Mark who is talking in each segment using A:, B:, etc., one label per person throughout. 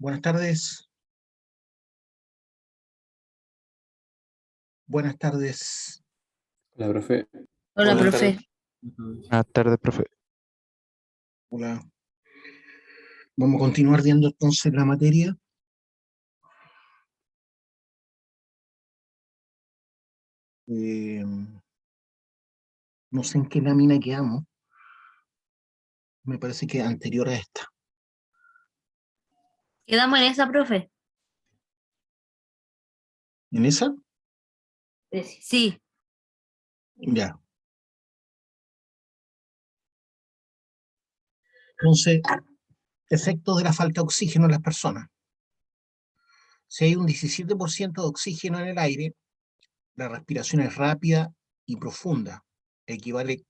A: Buenas tardes. Buenas tardes.
B: Hola, profe.
C: Hola,
B: Buenas
C: profe.
B: tardes.
D: Buenas tardes, profe.
A: Hola. Vamos a continuar viendo entonces la materia. No sé en qué lámina quedamos. Me parece que anterior a esta.
C: ¿Quedamos en esa, profe?
A: ¿En esa?
C: Sí.
A: Ya. Entonces, efectos de la falta de oxígeno en las personas. Si hay un 17% de oxígeno en el aire, la respiración es rápida y profunda. Equivale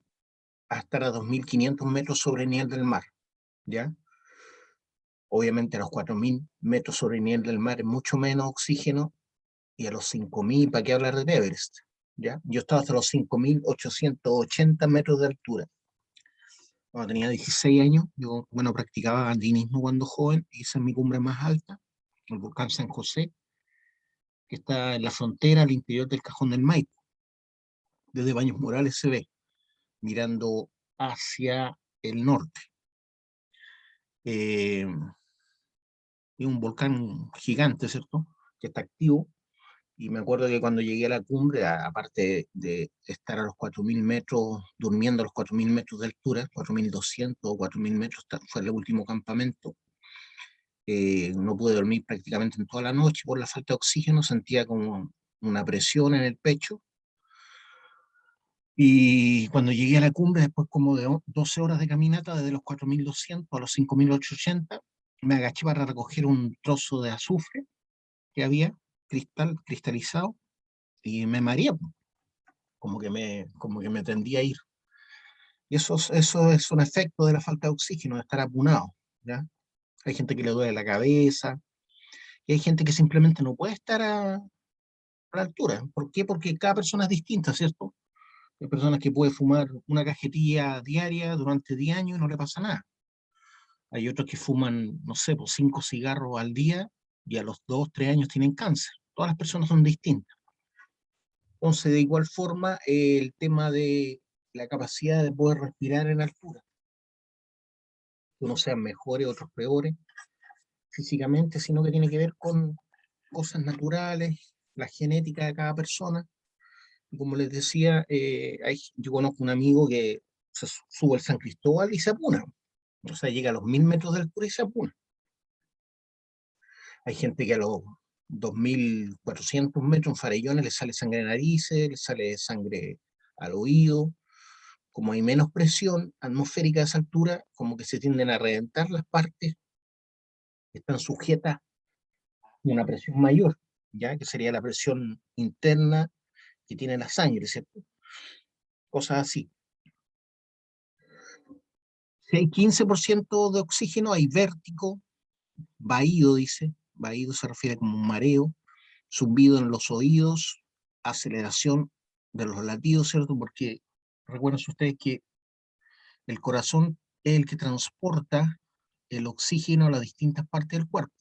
A: a estar a 2.500 metros sobre el nivel del mar. ¿Ya? Obviamente a los 4.000 metros sobre el nivel del mar es mucho menos oxígeno, y a los 5.000, ¿para qué hablar de Everest? ¿Ya? Yo estaba hasta los 5.880 metros de altura. Cuando tenía 16 años, yo, practicaba alpinismo cuando joven, hice mi cumbre más alta, el volcán San José, que está en la frontera al interior del Cajón del Maipo. Desde Baños Morales se ve, mirando hacia el norte. Es un volcán gigante, ¿cierto? Que está activo. Y me acuerdo que cuando llegué a la cumbre, aparte de estar a los 4.000 metros, durmiendo a los 4.000 metros de altura, 4.200 o 4.000 metros, fue el último campamento, no pude dormir prácticamente en toda la noche por la falta de oxígeno, sentía como una presión en el pecho. Y cuando llegué a la cumbre, después como de 12 horas de caminata, desde los 4.200 a los 5.880, me agaché para recoger un trozo de azufre que había, cristalizado, y me mareé, como que me tendía a ir. Y eso es un efecto de la falta de oxígeno, de estar apunado, ¿ya? Hay gente que le duele la cabeza, y hay gente que simplemente no puede estar a la altura. ¿Por qué? Porque cada persona es distinta, ¿cierto? Hay personas que pueden fumar una cajetilla diaria durante 10 años y no le pasa nada. Hay otros que fuman, no sé, pues 5 cigarros al día y a los 2, 3 años tienen cáncer. Todas las personas son distintas. Entonces, de igual forma, el tema de la capacidad de poder respirar en altura. Unos sean mejores, otros peores físicamente, sino que tiene que ver con cosas naturales, la genética de cada persona. Y como les decía, yo conozco un amigo que se sube al San Cristóbal y se apuna. O sea, llega a los 1.000 metros de altura y se apuna. Hay gente que a los 2.400 metros en Farellones le sale sangre de narices, le sale sangre al oído. Como hay menos presión atmosférica a esa altura, como que se tienden a reventar las partes que están sujetas a una presión mayor, ya que sería la presión interna que tiene la sangre, ¿cierto? Cosas así. Si hay 15% de oxígeno, hay vértigo, vaído, dice. Vaído se refiere como un mareo, zumbido en los oídos, aceleración de los latidos, ¿cierto? Porque recuerden ustedes que el corazón es el que transporta el oxígeno a las distintas partes del cuerpo.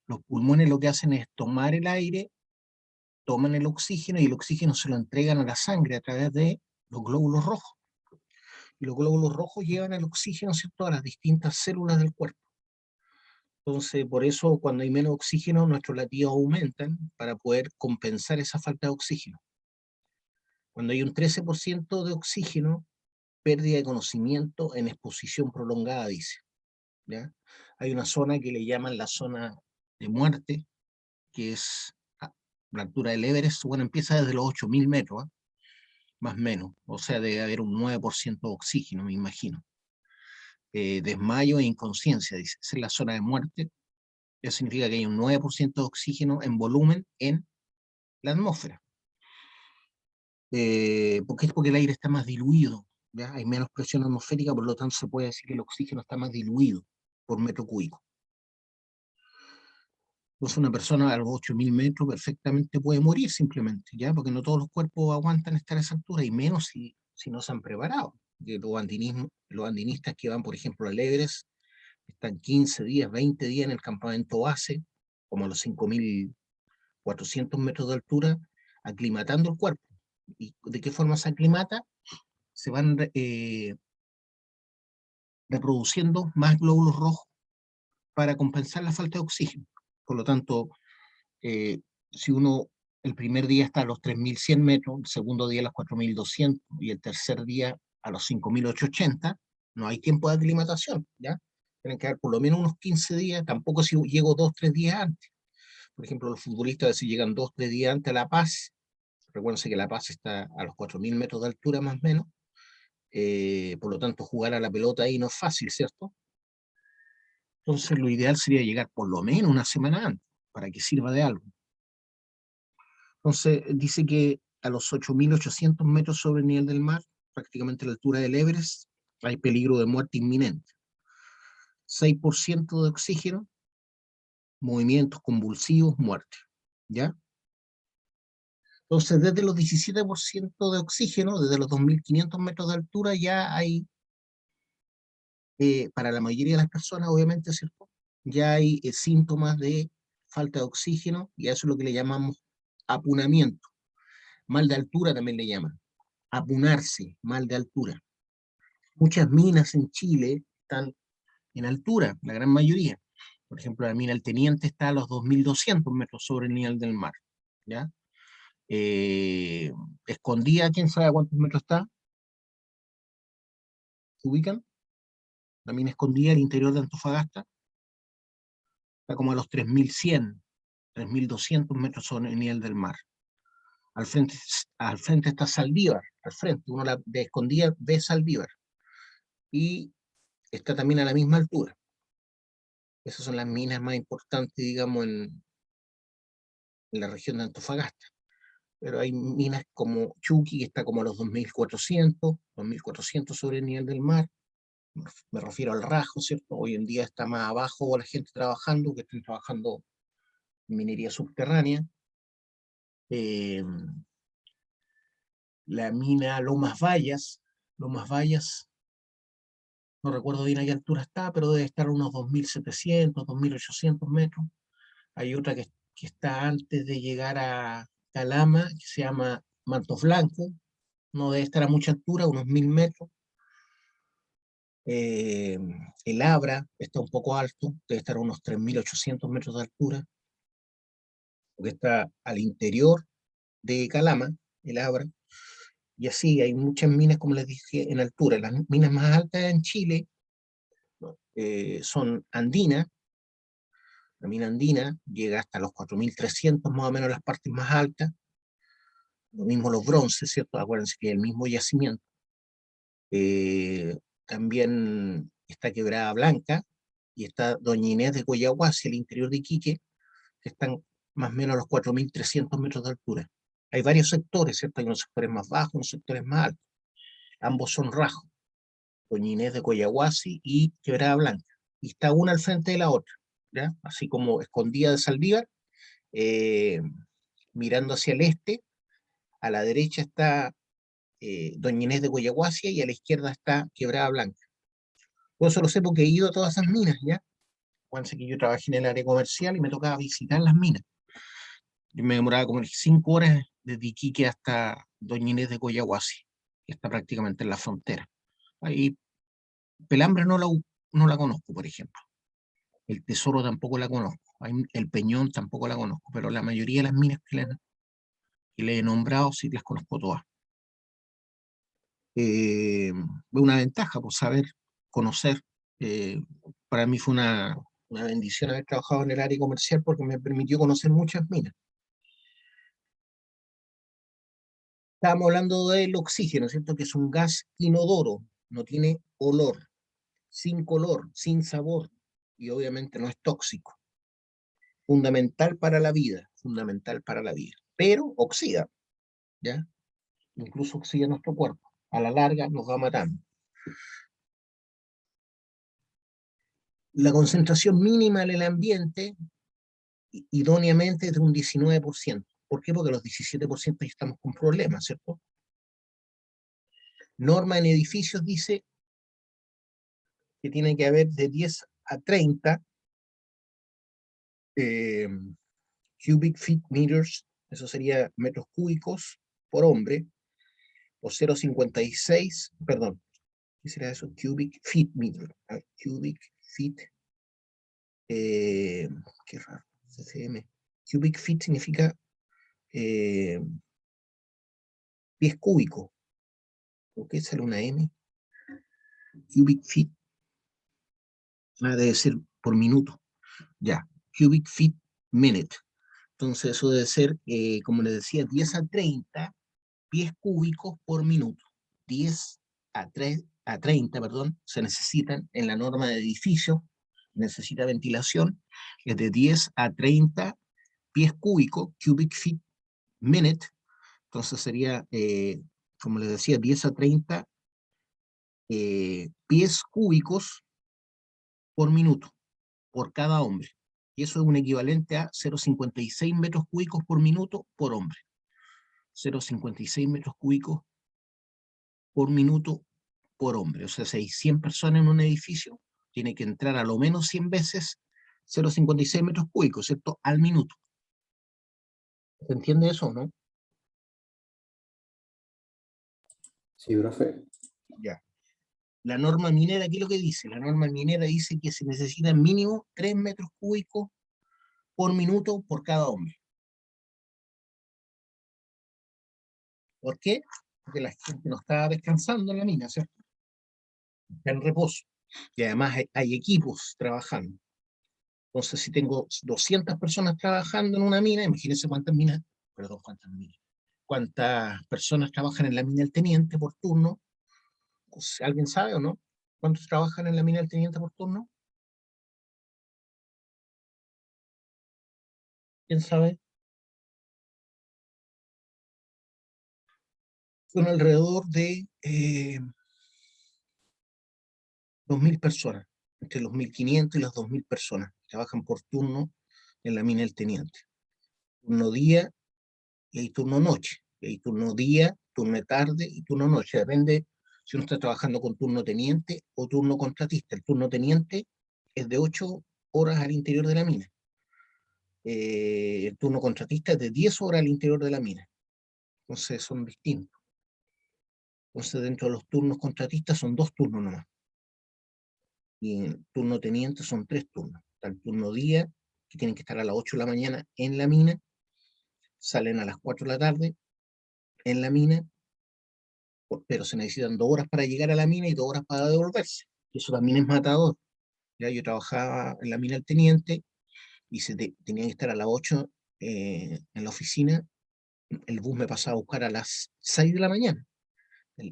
A: Los pulmones lo que hacen es tomar el aire, toman el oxígeno y el oxígeno se lo entregan a la sangre a través de los glóbulos rojos. Y los glóbulos rojos llevan el oxígeno, ¿cierto?, a las distintas células del cuerpo. Entonces, por eso cuando hay menos oxígeno, nuestros latidos aumentan para poder compensar esa falta de oxígeno. Cuando hay un 13% de oxígeno, pérdida de conocimiento en exposición prolongada, dice. ¿Ya? Hay una zona que le llaman la zona de muerte, que es la altura del Everest. Bueno, empieza desde los 8.000 metros, ¿eh? Más o menos. O sea, debe haber un 9% de oxígeno, me imagino. Desmayo e inconsciencia, dice. Esa es la zona de muerte. Eso significa que hay un 9% de oxígeno en volumen en la atmósfera. ¿Por qué? Porque el aire está más diluido, ¿ya? Hay menos presión atmosférica, por lo tanto se puede decir que el oxígeno está más diluido por metro cúbico. Entonces una persona a los 8.000 metros perfectamente puede morir simplemente, ¿ya? Porque no todos los cuerpos aguantan estar a esa altura, y menos si no se han preparado. Los andinistas que van, por ejemplo, al Everest, están 15 días, 20 días en el campamento base, como a los 5.400 metros de altura, aclimatando el cuerpo. ¿Y de qué forma se aclimata? Se van reproduciendo más glóbulos rojos para compensar la falta de oxígeno. Por lo tanto, si uno el primer día está a los 3.100 metros, el segundo día a los 4.200 y el tercer día a los 5.880, no hay tiempo de aclimatación, ¿ya? Tienen que dar por lo menos unos 15 días, tampoco si llego 2 o 3 días antes. Por ejemplo, los futbolistas a veces llegan 2 o 3 días antes a La Paz. Recuérdense que La Paz está a los 4.000 metros de altura más o menos. Por lo tanto, jugar a la pelota ahí no es fácil, ¿cierto? Entonces, lo ideal sería llegar por lo menos una semana antes, para que sirva de algo. Entonces, dice que a los 8.800 metros sobre el nivel del mar, prácticamente a la altura del Everest, hay peligro de muerte inminente. 6% de oxígeno, movimientos convulsivos, muerte, ¿ya? Entonces, desde los 17% de oxígeno, desde los 2.500 metros de altura, ya hay, para la mayoría de las personas, obviamente, ¿cierto? Ya hay síntomas de falta de oxígeno, y a eso es lo que le llamamos apunamiento. Mal de altura también le llaman. Apunarse, mal de altura. Muchas minas en Chile están en altura, la gran mayoría. Por ejemplo, la mina El Teniente está a los 2.200 metros sobre el nivel del mar, ¿ya? Escondida, ¿quién sabe a cuántos metros está? ¿Se ubican? La mina Escondida, al interior de Antofagasta, está como a los 3.100, 3.200 metros sobre el nivel del mar. Al frente está Saldívar, al frente, uno de Escondida ve Saldívar, y está también a la misma altura. Esas son las minas más importantes, digamos, en la región de Antofagasta. Pero hay minas como Chuqui, que está como a los 2.400 sobre el nivel del mar. Me refiero al Rajo, ¿cierto? Hoy en día está más abajo la gente trabajando, que están trabajando en minería subterránea. La mina Lomas Bayas, no recuerdo bien a qué altura está, pero debe estar a unos 2.700, 2.800 metros. Hay otra que está antes de llegar a Calama, que se llama Mantos Blancos, no debe estar a mucha altura, unos 1.000 metros. El Abra está un poco alto, debe estar a unos 3.800 metros de altura, porque está al interior de Calama, el Abra, y así hay muchas minas, como les dije, en altura. Las minas más altas en Chile, ¿no? Son Andina. La mina Andina llega hasta los 4.300, más o menos, las partes más altas. Lo mismo los bronces, ¿cierto? Acuérdense que es el mismo yacimiento. También está Quebrada Blanca y está Doña Inés de Coyahuasi, el interior de Iquique, que están más o menos a los 4.300 metros de altura. Hay varios sectores, ¿cierto? Hay unos sectores más bajos, unos sectores más altos. Ambos son rajos, Doña Inés de Coyahuasi y Quebrada Blanca. Y está una al frente de la otra, ¿ya? Así como Escondida de Saldívar, mirando hacia el este, a la derecha está Doña Inés de Coyahuasi y a la izquierda está Quebrada Blanca. Yo solo sé porque he ido a todas esas minas, ¿ya? Acuérdense que yo trabajé en el área comercial y me tocaba visitar las minas. Yo me demoraba como 5 horas desde Iquique hasta Doña Inés de Coyahuasi, que está prácticamente en la frontera. Ahí, Pelambre no la conozco, por ejemplo. El Tesoro tampoco la conozco. El Peñón tampoco la conozco, pero la mayoría de las minas que le he nombrado sí las conozco todas. Una ventaja por saber, conocer. Eh, para mí fue una bendición haber trabajado en el área comercial porque me permitió conocer muchas minas. Estábamos hablando del oxígeno, ¿cierto? Que es un gas inodoro, no tiene olor, sin color, sin sabor, y obviamente no es tóxico. Fundamental para la vida, fundamental para la vida. Pero oxida, ¿ya? Incluso oxida nuestro cuerpo. A la larga nos va matando. La concentración mínima en el ambiente, idóneamente, es de un 19%. ¿Por qué? Porque los 17% ya estamos con problemas, ¿cierto? Norma en edificios dice que tiene que haber de 10 a 30 cubic feet meters, eso sería metros cúbicos por hombre, o 0,56, perdón, ¿qué será eso? Cubic feet meter, cubic feet, qué raro, CCM. Cubic feet significa pies cúbicos. ¿Por qué sale una M? Cubic feet. Debe ser por minuto. Ya. Cubic feet minute. Entonces eso debe ser, como les decía, 10 a 30 pies cúbicos por minuto. 10 a 30, perdón, se necesitan en la norma de edificio, necesita ventilación, es de 10 a 30 pies cúbicos, cubic feet minute. Entonces sería, como les decía, 10 a 30 pies cúbicos por minuto, por cada hombre. Y eso es un equivalente a 0,56 metros cúbicos por minuto por hombre. 0,56 metros cúbicos por minuto por hombre. O sea, si hay 100 personas en un edificio, tiene que entrar a lo menos 100 veces 0,56 metros cúbicos, ¿cierto? Al minuto. ¿Se entiende eso o no?
B: Sí, profe.
A: Ya. La norma minera, ¿qué es lo que dice? La norma minera dice que se necesitan mínimo 3 metros cúbicos por minuto por cada hombre. ¿Por qué? Porque la gente no está descansando en la mina, ¿cierto? Está en reposo. Y además hay equipos trabajando. Entonces, si tengo 200 personas trabajando en una mina, imagínense cuántas personas trabajan en la mina del teniente por turno. Pues, ¿alguien sabe o no? ¿Cuántos trabajan en la mina del teniente por turno? ¿Quién sabe? Son alrededor de 2.000 personas, entre los 1.500 y las 2.000 personas que trabajan por turno en la mina del teniente. Turno día y hay turno noche. Y hay turno día, turno de tarde y turno noche. Depende si uno está trabajando con turno teniente o turno contratista. El turno teniente es de 8 horas al interior de la mina. El turno contratista es de 10 horas al interior de la mina. Entonces son distintos. Entonces dentro de los turnos contratistas son 2 turnos nomás. Y el turno teniente son 3 turnos. Está el turno día, que tienen que estar a las 8 de la mañana en la mina, salen a las 4 de la tarde en la mina, pero se necesitan 2 horas para llegar a la mina y 2 horas para devolverse. Y eso también es matador. Ya yo trabajaba en la mina del teniente y tenía que estar a las 8 en la oficina. El bus me pasaba a buscar a las 6 de la mañana.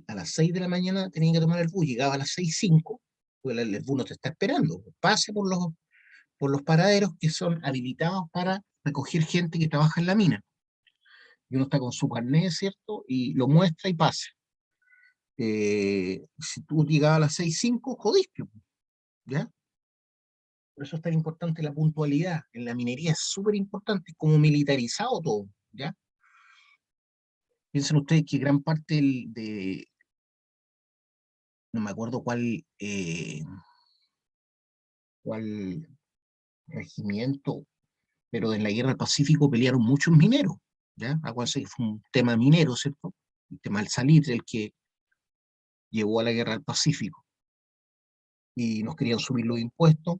A: A las 6 de la mañana tenía que tomar el bus, llegaba a las 6:05, pues el bus no te está esperando. Pase por los paraderos que son habilitados para recoger gente que trabaja en la mina. Y uno está con su carnet, ¿cierto? Y lo muestra y pasa. Si tú llegabas a las 6:05, jodiste, ¿ya? Por eso es tan importante la puntualidad. En la minería es súper importante, es como militarizado todo, ¿ya? Piensen ustedes que gran parte no me acuerdo cuál regimiento, pero en la guerra del Pacífico pelearon muchos mineros, ¿ya? Acuérdense que fue un tema minero, ¿cierto? El tema del salitre, el que llevó a la guerra del Pacífico. Y nos querían subir los impuestos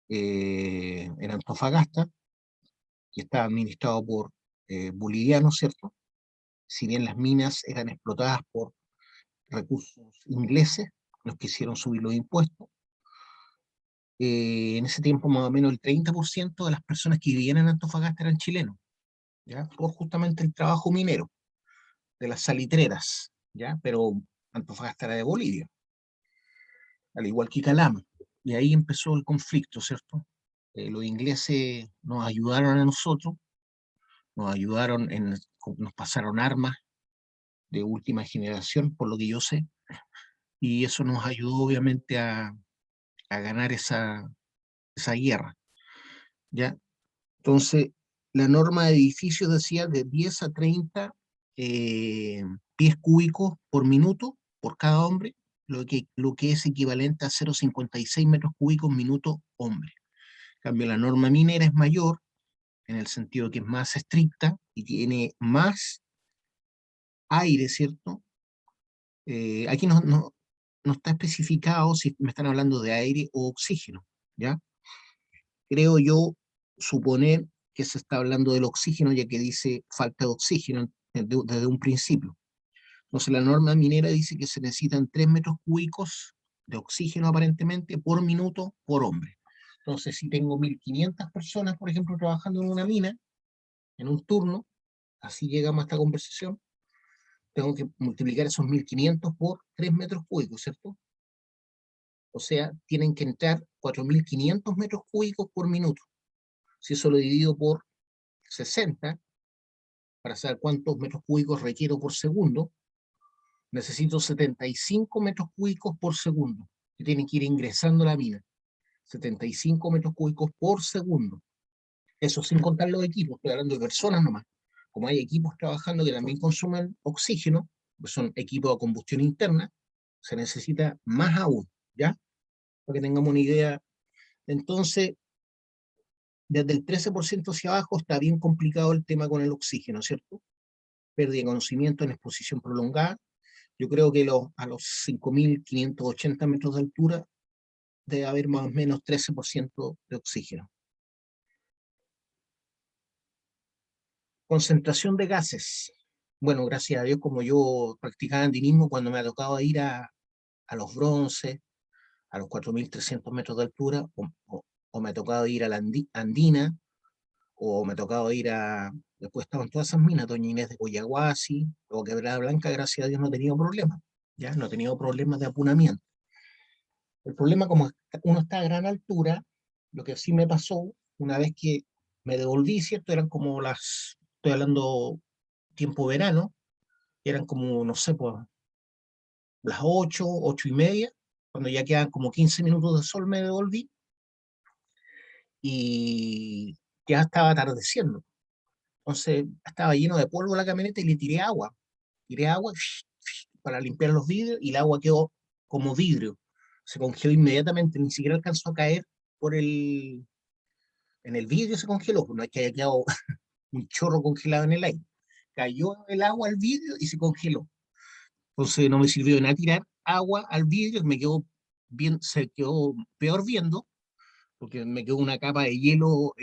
A: en Antofagasta, que estaba administrado por bolivianos, ¿cierto? Si bien las minas eran explotadas por recursos ingleses, nos quisieron subir los impuestos. En ese tiempo más o menos el 30% de las personas que vivían en Antofagasta eran chilenos, ¿ya? Por justamente el trabajo minero, de las salitreras, ¿ya? Pero Antofagasta era de Bolivia, al igual que Calama. Y ahí empezó el conflicto, ¿cierto? Los ingleses nos ayudaron a nosotros, nos pasaron armas de última generación, por lo que yo sé, y eso nos ayudó obviamente a ganar esa guerra, ¿ya? Entonces, la norma de edificios decía de 10 a 30 pies cúbicos por minuto, por cada hombre, lo que es equivalente a 0,56 metros cúbicos minuto hombre. En cambio, la norma minera es mayor, en el sentido que es más estricta y tiene más aire, ¿cierto? Aquí no está especificado si me están hablando de aire o oxígeno, ¿ya? Creo yo suponer que se está hablando del oxígeno, ya que dice falta de oxígeno desde un principio. Entonces la norma minera dice que se necesitan 3 metros cúbicos de oxígeno aparentemente por minuto por hombre. Entonces si tengo 1.500 personas, por ejemplo, trabajando en una mina, en un turno, así llegamos a esta conversación, tengo que multiplicar esos 1.500 por 3 metros cúbicos, ¿cierto? O sea, tienen que entrar 4.500 metros cúbicos por minuto. Si eso lo divido por 60, para saber cuántos metros cúbicos requiero por segundo, necesito 75 metros cúbicos por segundo, que tienen que ir ingresando a la mina. 75 metros cúbicos por segundo. Eso sin contar los equipos, estoy hablando de personas nomás. Como hay equipos trabajando que también consumen oxígeno, pues son equipos de combustión interna, se necesita más aún, ¿ya? Para que tengamos una idea. Entonces, desde el 13% hacia abajo está bien complicado el tema con el oxígeno, ¿cierto? Pérdida de conocimiento en exposición prolongada. Yo creo que a los 5.580 metros de altura debe haber más o menos 13% de oxígeno. Concentración de gases. Bueno, gracias a Dios, como yo practicaba andinismo, cuando me ha tocado ir a los bronces, a los 4.300 metros de altura, o me ha tocado ir a la Andina, o me ha tocado ir a... Después estaban todas esas minas, Doña Inés de Coyahuasi, o Quebrada Blanca, gracias a Dios no he tenido problemas, ¿ya? No he tenido problemas de apunamiento. El problema, como uno está a gran altura, lo que sí me pasó, una vez que me devolví, ¿cierto? Eran como estoy hablando tiempo verano, eran como, no sé, pues, las 8:30, cuando ya quedan como 15 minutos de sol me devolví, y ya estaba atardeciendo. Entonces estaba lleno de polvo la camioneta y le tiré agua para limpiar los vidrios, y el agua quedó como vidrio, se congeló inmediatamente, ni siquiera alcanzó a caer en el vidrio, se congeló, no es que haya quedado un chorro congelado en el aire, cayó el agua al vidrio y se congeló. Entonces no me sirvió de nada tirar agua al vidrio, se quedó peor viendo, porque me quedó una capa de hielo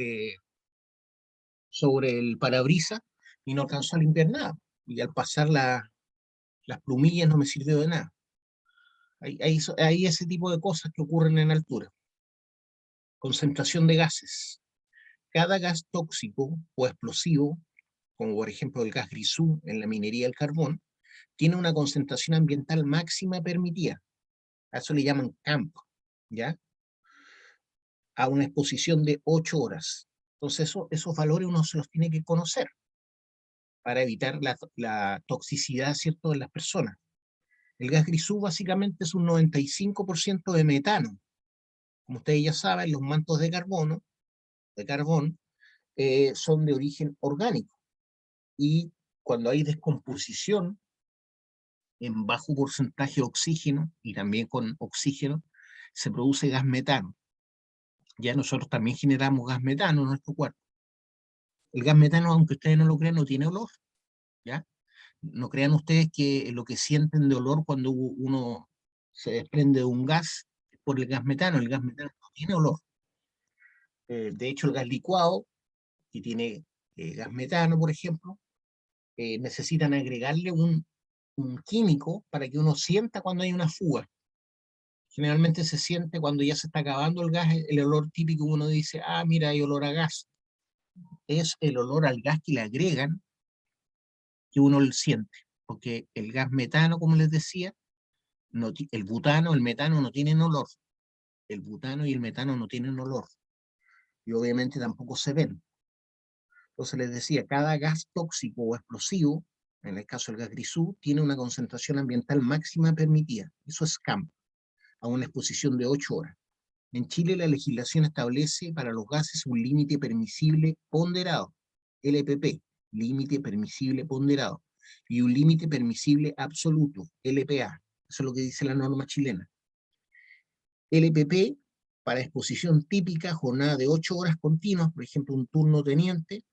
A: sobre el parabrisas y no alcanzó a limpiar nada. Y al pasar las plumillas no me sirvió de nada. Hay ese tipo de cosas que ocurren en altura. Concentración de gases. Cada gas tóxico o explosivo, como por ejemplo el gas grisú en la minería del carbón, tiene una concentración ambiental máxima permitida. A eso le llaman CAMP, ¿ya? A una exposición de 8 horas. Entonces esos valores uno se los tiene que conocer para evitar la toxicidad, ¿cierto?, de las personas. El gas grisú básicamente es un 95% de metano. Como ustedes ya saben, los mantos de carbón, son de origen orgánico. Y cuando hay descomposición en bajo porcentaje de oxígeno y también con oxígeno, se produce gas metano. Ya nosotros también generamos gas metano en nuestro cuerpo. El gas metano, aunque ustedes no lo crean, no tiene olor, ¿ya? No crean ustedes que lo que sienten de olor cuando uno se desprende de un gas es por el gas metano no tiene olor. De hecho, el gas licuado, que tiene gas metano, por ejemplo, necesitan agregarle un químico para que uno sienta cuando hay una fuga. Generalmente se siente cuando ya se está acabando el gas, el olor típico, uno dice, ah, mira, hay olor a gas. Es el olor al gas que le agregan que uno lo siente, porque el gas metano, como les decía, el butano, el metano no tienen olor. El butano y el metano no tienen olor. Y obviamente tampoco se ven. Entonces les decía, cada gas tóxico o explosivo, en el caso del gas grisú, tiene una concentración ambiental máxima permitida. Eso es CAMP, a una exposición de 8 horas. En Chile la legislación establece para los gases un límite permisible ponderado, LPP, límite permisible ponderado, y un límite permisible absoluto, LPA. Eso es lo que dice la norma chilena. LPP, para exposición típica, jornada de 8 horas continuas, por ejemplo, un turno teniente,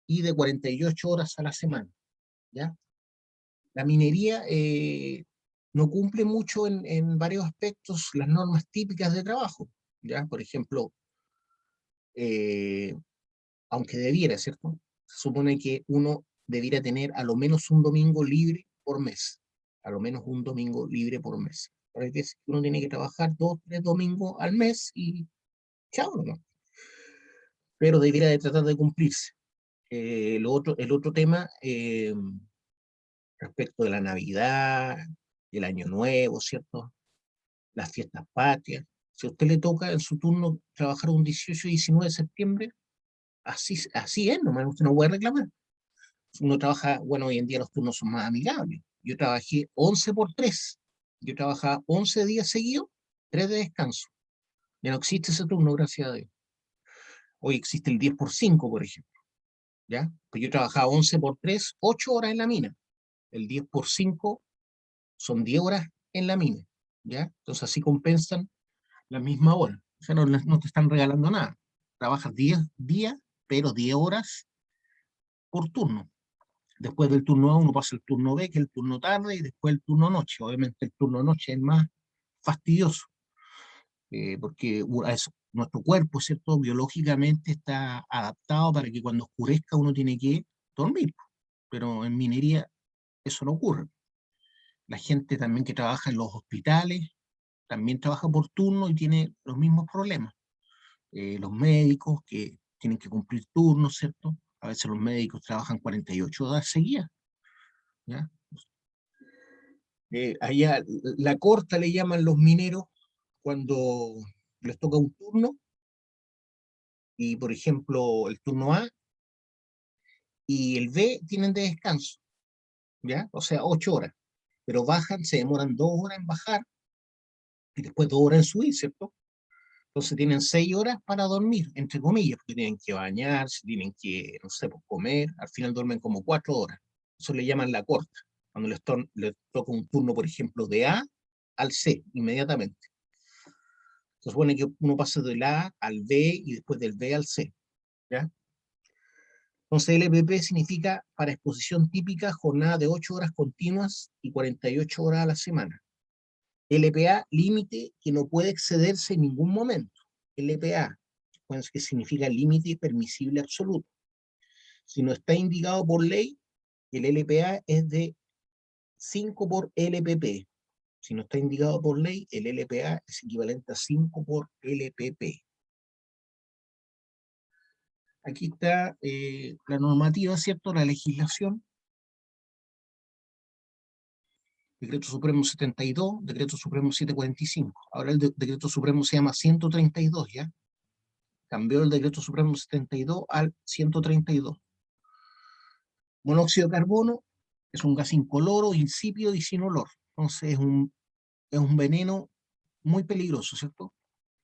A: y de 48 horas a la semana, ¿ya? La minería no cumple mucho en varios aspectos las normas típicas de trabajo, ¿ya? Por ejemplo, aunque debiera, ¿cierto? Se supone que uno debiera tener a lo menos un domingo libre por mes, a lo menos un domingo libre por mes. Pero hay veces que uno tiene que trabajar 2, 3 domingos al mes y chao, ¿no? Pero debiera de tratar de cumplirse. El otro tema respecto de la Navidad, del Año Nuevo, ¿cierto? Las fiestas patrias. Si a usted le toca en su turno trabajar un 18 y 19 de septiembre, así es, nomás usted no puede reclamar. Uno trabaja, bueno, hoy en día los turnos son más amigables. Yo trabajé 11 por 3. Yo trabajaba 11 días seguidos, 3 de descanso. Ya no existe ese turno, gracias a Dios. Hoy existe el 10 por 5, por ejemplo. ¿Ya? Pues yo trabajaba 11 por 3, 8 horas en la mina. El 10 por 5 son 10 horas en la mina. ¿Ya? Entonces así compensan la misma hora. O sea, no te están regalando nada. Trabajas 10 días, pero 10 horas por turno. Después del turno A uno pasa el turno B, que es el turno tarde, y después el turno noche. Obviamente el turno noche es más fastidioso, porque nuestro cuerpo, ¿cierto? Biológicamente está adaptado para que cuando oscurezca uno tiene que dormir. Pero en minería eso no ocurre. La gente también que trabaja en los hospitales también trabaja por turno y tiene los mismos problemas. Los médicos que tienen que cumplir turnos, ¿cierto? A veces los médicos trabajan 48 horas seguidas, ¿ya? Allá la corta le llaman los mineros cuando les toca un turno, y por ejemplo el turno A y el B tienen de descanso, ¿ya? O sea, 8 horas, pero bajan, se demoran 2 horas en bajar y después 2 horas en subir, ¿cierto? Entonces tienen 6 horas para dormir, entre comillas, porque tienen que bañarse, tienen que, no sé, pues, comer, al final duermen como 4 horas. Eso le llaman la corta, cuando les toca un turno, por ejemplo, de A al C, inmediatamente. Se supone que uno pasa del A al B y después del B al C, ¿ya? Entonces LPP significa para exposición típica, jornada de 8 horas continuas y 48 horas a la semana. LPA, límite que no puede excederse en ningún momento. LPA, pues, que significa límite permisible absoluto. Si no está indicado por ley, el LPA es de 5 por LPP. Si no está indicado por ley, el LPA es equivalente a 5 por LPP. Aquí está la normativa, ¿cierto? La legislación. Decreto Supremo 72, Decreto Supremo 745. Ahora el Decreto Supremo se llama 132, ¿ya? Cambió el Decreto Supremo 72 al 132. Monóxido de carbono es un gas incoloro, insípido y sin olor. Entonces es un veneno muy peligroso, ¿cierto?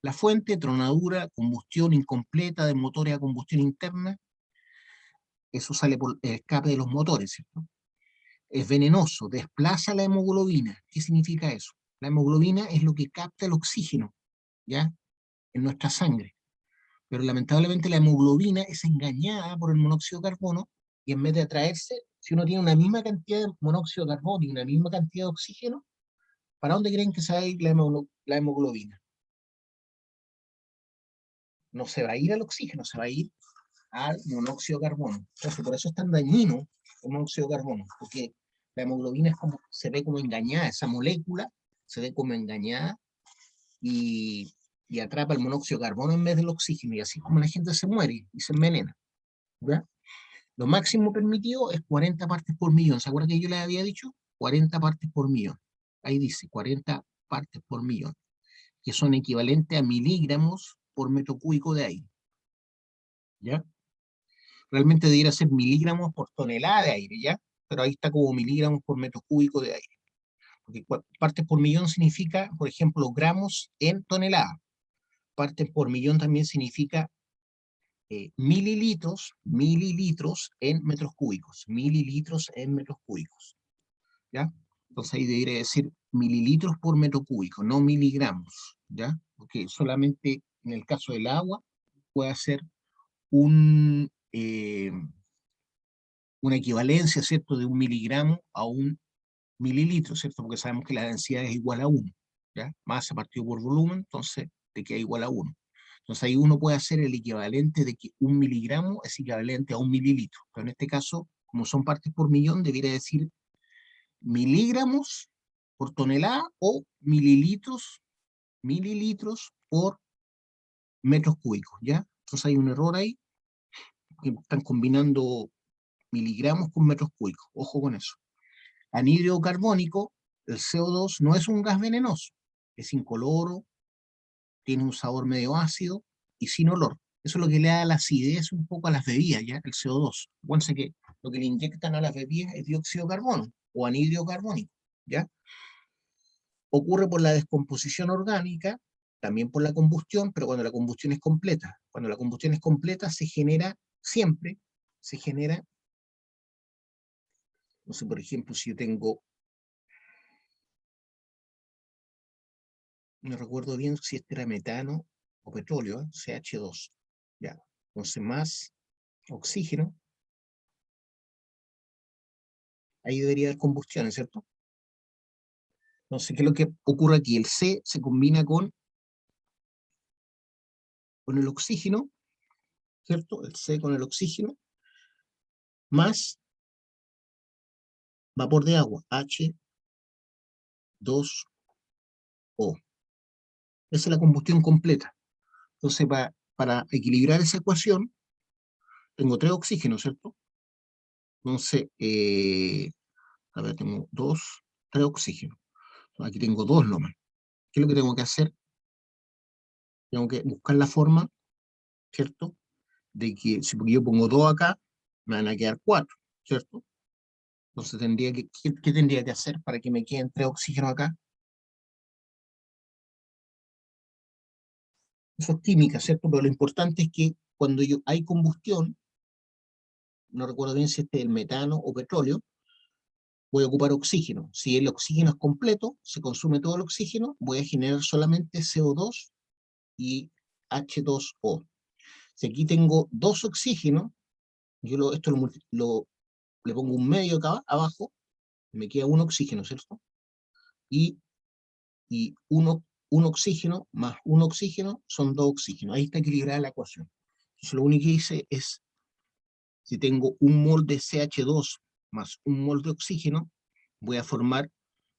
A: La fuente, tronadura, combustión incompleta de motores a combustión interna, eso sale por el escape de los motores, ¿cierto? Es venenoso, desplaza la hemoglobina. ¿Qué significa eso? La hemoglobina es lo que capta el oxígeno, ¿ya? En nuestra sangre. Pero lamentablemente la hemoglobina es engañada por el monóxido de carbono, y en vez de atraerse, si uno tiene una misma cantidad de monóxido de carbono y una misma cantidad de oxígeno, ¿para dónde creen que se va a ir la hemoglobina? No se va a ir al oxígeno, se va a ir al monóxido de carbono. Entonces, por eso es tan dañino el monóxido de carbono, porque la hemoglobina se ve como engañada, esa molécula se ve como engañada y atrapa el monóxido de carbono en vez del oxígeno, y así es como la gente se muere y se envenena, ¿verdad? Lo máximo permitido es 40 partes por millón. ¿Se acuerdan que yo les había dicho? 40 partes por millón. Ahí dice 40 partes por millón, que son equivalentes a miligramos por metro cúbico de aire, ¿ya? Realmente debería ser miligramos por tonelada de aire, ¿ya? Pero ahí está como miligramos por metro cúbico de aire. Porque partes por millón significa, por ejemplo, gramos en tonelada. Partes por millón también significa mililitros en metros cúbicos. Mililitros en metros cúbicos, ¿ya? Entonces ahí debería decir mililitros por metro cúbico, no miligramos, ¿ya? Porque solamente en el caso del agua puede hacer un, una equivalencia, ¿cierto?, de 1 miligramo a 1 mililitro, ¿cierto? Porque sabemos que la densidad es igual a 1, ¿ya? Masa partido por volumen, entonces te queda igual a 1. Entonces ahí uno puede hacer el equivalente de que 1 miligramo es equivalente a 1 mililitro. Pero en este caso, como son partes por millón, debería decir miligramos por tonelada o mililitros por metros cúbicos, ¿ya? Entonces hay un error ahí, que están combinando miligramos con metros cúbicos. Ojo con eso. Anhídrido carbónico, el CO2 no es un gas venenoso, es incoloro, tiene un sabor medio ácido y sin olor. Eso es lo que le da la acidez un poco a las bebidas, ¿ya? El CO2. Acuérdense que lo que le inyectan a las bebidas es dióxido de carbono o anhídrido carbónico, ¿ya? Ocurre por la descomposición orgánica, también por la combustión, pero cuando la combustión es completa. Cuando la combustión es completa se genera, siempre se genera, no sé, por ejemplo, si yo tengo, no recuerdo bien si este era metano o petróleo, ¿eh? CH2, ya. Entonces más oxígeno, ahí debería haber combustión, ¿cierto? Entonces, ¿qué es lo que ocurre aquí? El C se combina con el oxígeno, ¿cierto? El C con el oxígeno, más vapor de agua, H2O. Esa es la combustión completa. Entonces, para equilibrar esa ecuación, tengo 3 oxígenos, ¿cierto? Entonces, a ver, tengo 3 oxígenos. Aquí tengo 2 nomás. ¿Qué es lo que tengo que hacer? Tengo que buscar la forma, ¿cierto? De que, si porque yo pongo 2 acá, me van a quedar 4, ¿cierto? Entonces, ¿qué tendría que hacer para que me queden 3 oxígenos acá? Eso es química, ¿cierto? Pero lo importante es que cuando hay combustión, no recuerdo bien si este es el metano o petróleo, voy a ocupar oxígeno. Si el oxígeno es completo, se consume todo el oxígeno, voy a generar solamente CO2 y H2O. Si aquí tengo 2 oxígenos, le pongo un medio acá abajo, me queda 1 oxígeno, ¿cierto? Y un oxígeno más 1 oxígeno son 2 oxígenos. Ahí está equilibrada la ecuación. Entonces lo único que hice es, si tengo 1 mol de CH2 más 1 mol de oxígeno, voy a formar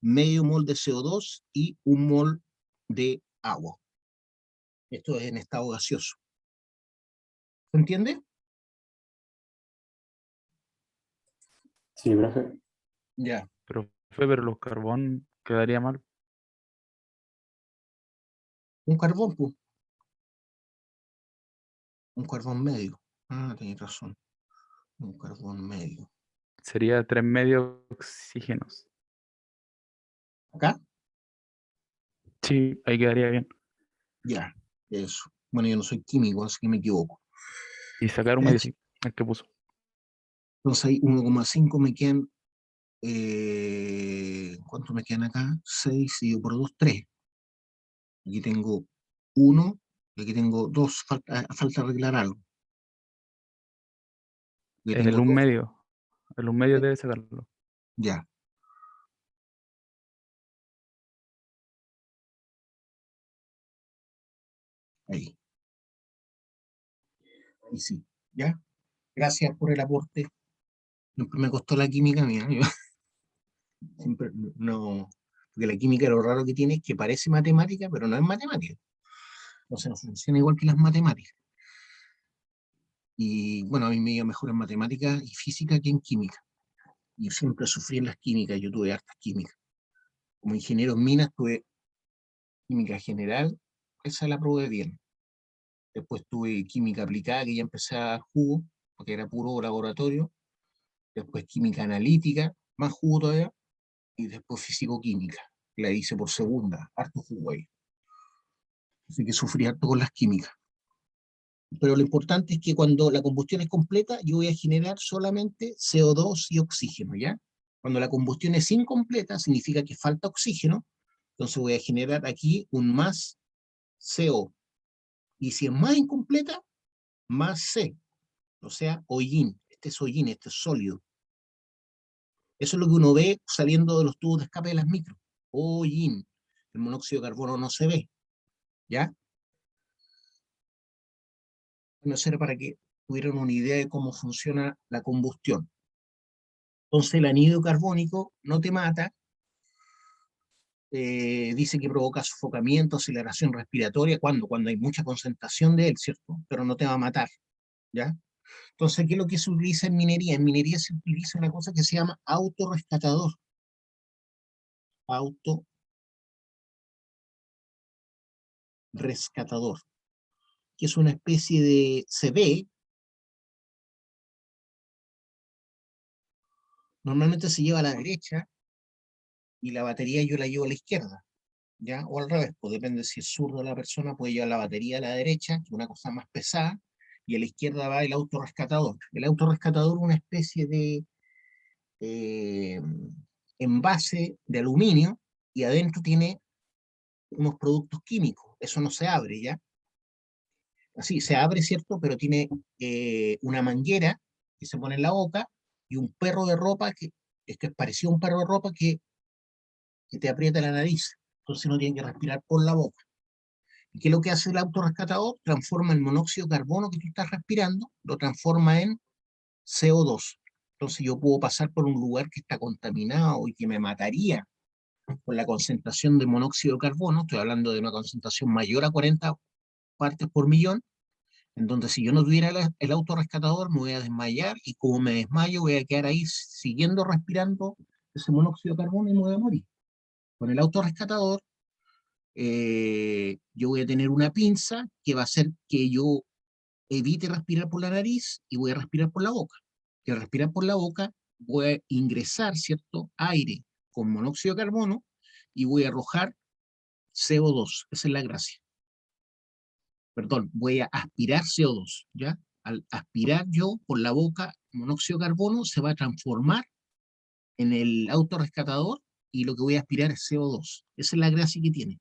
A: medio mol de CO2 y 1 mol de agua. Esto es en estado gaseoso. ¿Se entiende?
B: Sí, profe.
A: Ya.
D: Pero los carbón quedaría mal.
A: Un carbón, pues. Un carbón medio. Ah, tenéis razón. Un carbón medio.
D: Sería 3 medios oxígenos.
A: ¿Acá?
D: Sí, ahí quedaría bien.
A: Ya. Eso. Bueno, yo no soy químico, así que me equivoco.
D: Y sacar un medio, sí, el que puso.
A: Entonces ahí 1,5 me quedan. ¿Cuánto me quedan acá? 6 dividido por 2, 3. Aquí tengo 1 y aquí tengo 2. Falta arreglar algo. Aquí
D: El
A: tengo
D: un
A: 2.
D: medio. El un medio debe sacarlo.
A: Ya. Ahí. Ahí sí. ¿Ya? Gracias por el aporte. Siempre me costó la química mía. Yo siempre no. Porque la química lo raro que tiene es que parece matemática, pero no es matemática. Entonces no funciona igual que las matemáticas. Y bueno, a mí me iba mejor en matemáticas y física que en química. Y siempre sufrí en las químicas, yo tuve hartas químicas. Como ingeniero en minas tuve química general, esa la probé bien. Después tuve química aplicada, que ya empecé a dar jugo, porque era puro laboratorio. Después química analítica, más jugo todavía. Y después físico-química, la hice por segunda, harto jugo ahí. Así que sufrí harto con las químicas. Pero lo importante es que cuando la combustión es completa, yo voy a generar solamente CO2 y oxígeno, ¿ya? Cuando la combustión es incompleta, significa que falta oxígeno, entonces voy a generar aquí un más CO. Y si es más incompleta, más C, o sea, hollín. Este es hollín, este es sólido. Eso es lo que uno ve saliendo de los tubos de escape de las micros. Hollín. El monóxido de carbono no se ve. ¿Ya? Bueno, eso era para que tuvieran una idea de cómo funciona la combustión. Entonces el anhídrido carbónico no te mata, dice que provoca sofocamiento, aceleración respiratoria, cuando hay mucha concentración de él, ¿cierto? Pero no te va a matar, ¿ya? Entonces, ¿qué es lo que se utiliza en minería? En minería se utiliza una cosa que se llama autorrescatador. Autorrescatador, que es una especie de, se ve, normalmente se lleva a la derecha y la batería yo la llevo a la izquierda, ¿ya? O al revés, pues depende si es zurdo la persona, puede llevar la batería a la derecha, que es una cosa más pesada, y a la izquierda va el autorrescatador. El autorrescatador es una especie de eh, envase de aluminio y adentro tiene unos productos químicos. Eso no se abre, ¿ya? Así, se abre, ¿cierto? Pero tiene una manguera que se pone en la boca y un perro de ropa que es parecido a un perro de ropa que te aprieta la nariz. Entonces no tiene que respirar por la boca. ¿Y qué es lo que hace el autorrescatador? Transforma el monóxido de carbono que tú estás respirando, lo transforma en CO2. Entonces yo puedo pasar por un lugar que está contaminado y que me mataría con la concentración de monóxido de carbono, estoy hablando de una concentración mayor a 40 partes por millón, en donde si yo no tuviera el autorrescatador me voy a desmayar y como me desmayo voy a quedar ahí siguiendo respirando ese monóxido de carbono y me voy a morir. Con el autorrescatador yo voy a tener una pinza que va a hacer que yo evite respirar por la nariz y voy a respirar por la boca. Y al respirar por la boca voy a ingresar, ¿cierto?, aire con monóxido de carbono y voy a arrojar CO2. Esa es la gracia. Perdón, voy a aspirar CO2, ¿ya? Al aspirar yo por la boca monóxido de carbono se va a transformar en el autorrescatador y lo que voy a aspirar es CO2. Esa es la gracia que tiene.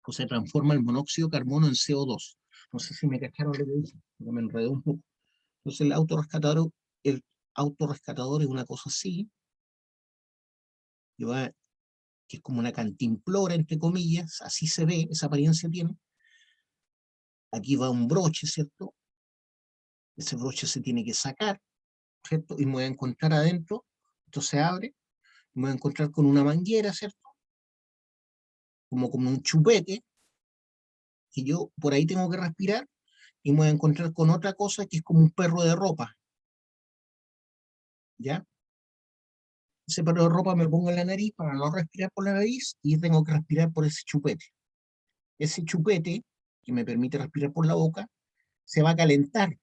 A: O se transforma el monóxido de carbono en CO2. No sé si me cacharon lo que dije, porque me enredé un poco. Entonces el autorrescatador es una cosa así, que es como una cantimplora, entre comillas, así se ve, esa apariencia tiene. Aquí va un broche, ¿cierto? Ese broche se tiene que sacar, ¿cierto? Y me voy a encontrar adentro, esto se abre, me voy a encontrar con una manguera, ¿cierto? Como un chupete, que yo por ahí tengo que respirar, y me voy a encontrar con otra cosa que es como un perro de ropa, ¿ya? Ese perro de ropa me lo pongo en la nariz para no respirar por la nariz y tengo que respirar por ese chupete. Ese chupete, que me permite respirar por la boca, se va a calentar.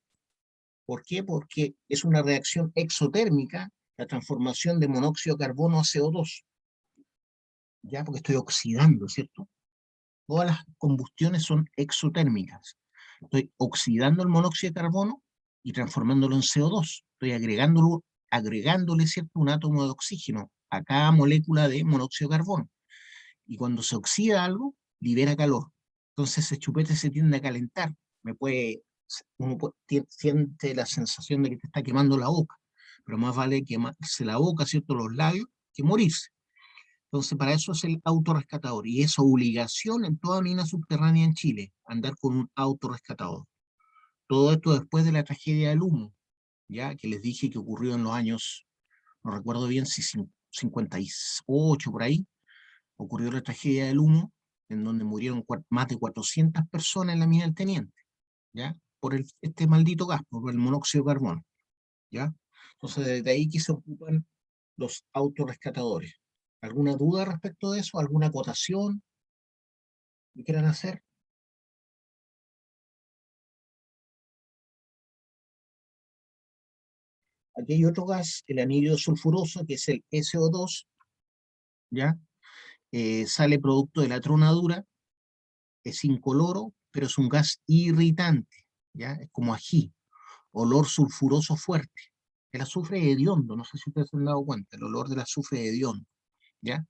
A: ¿Por qué? Porque es una reacción exotérmica, la transformación de monóxido de carbono a CO2. ¿Ya? Porque estoy oxidando, ¿cierto? Todas las combustiones son exotérmicas. Estoy oxidando el monóxido de carbono y transformándolo en CO2. Estoy agregándole, ¿cierto?, un átomo de oxígeno a cada molécula de monóxido de carbono. Y cuando se oxida algo, libera calor. Entonces ese chupete se tiende a calentar. Siente la sensación de que te está quemando la boca. Pero más vale quemarse la boca, ¿cierto?, los labios, que morirse. Entonces, para eso es el autorrescatador, y es obligación en toda mina subterránea en Chile, andar con un autorrescatador. Todo esto después de la tragedia del humo, ya que les dije que ocurrió en los años, no recuerdo bien si 58 por ahí, ocurrió la tragedia del humo, en donde murieron más de 400 personas en la mina del Teniente, ¿ya? Por este maldito gas, por el monóxido de carbono, ¿ya? Entonces, desde ahí que se ocupan los autorrescatadores. ¿Alguna duda respecto de eso? ¿Alguna acotación que quieran hacer? Aquí hay otro gas, el anhídrido sulfuroso, que es el SO2, ¿ya? Sale producto de la tronadura, es incoloro, pero es un gas irritante, ¿ya? Es como ají, olor sulfuroso fuerte, El azufre es hediondo, no sé si ustedes se han dado cuenta, el olor del azufre es hediondo, ¿ya?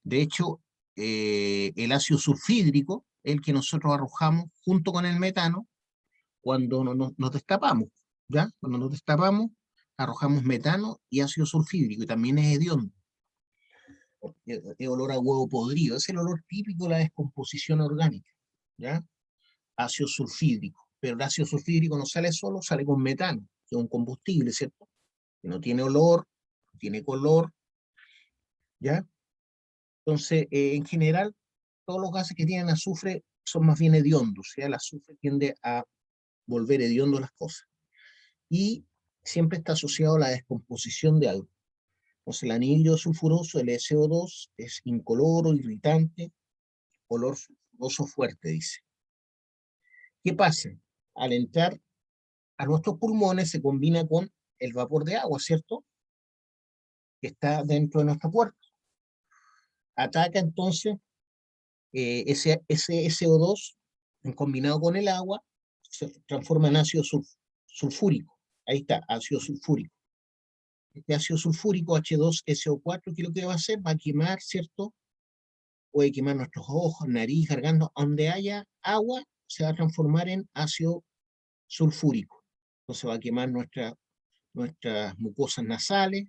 A: De hecho, el ácido sulfídrico, el que nosotros arrojamos junto con el metano, cuando nos destapamos, ¿ya? Cuando nos destapamos, arrojamos metano y ácido sulfídrico, y también es hediondo. Es olor a huevo podrido, es el olor típico de la descomposición orgánica, ¿ya? Ácido sulfídrico, pero el ácido sulfídrico no sale solo, sale con metano, que es un combustible, ¿cierto? Que no tiene olor, no tiene color, ¿ya? Entonces, en general, todos los gases que tienen azufre son más bien hediondos, ¿ya? El azufre tiende a volver hediondo las cosas. Y siempre está asociado a la descomposición de algo. Entonces, el anhídrido sulfuroso, el SO2, es incoloro, irritante, olor sulfuroso fuerte, dice. ¿Qué pasa? Al entrar a nuestros pulmones se combina con el vapor de agua, ¿cierto? Que está dentro de nuestro cuerpo. Ataca entonces ese SO2 combinado con el agua, se transforma en ácido sulfúrico. Ahí está, ácido sulfúrico. Este ácido sulfúrico, H2SO4, ¿qué es lo que va a hacer? Va a quemar, ¿cierto? Puede quemar nuestros ojos, nariz, garganta, donde haya agua, se va a transformar en ácido sulfúrico. Entonces va a quemar nuestras mucosas nasales,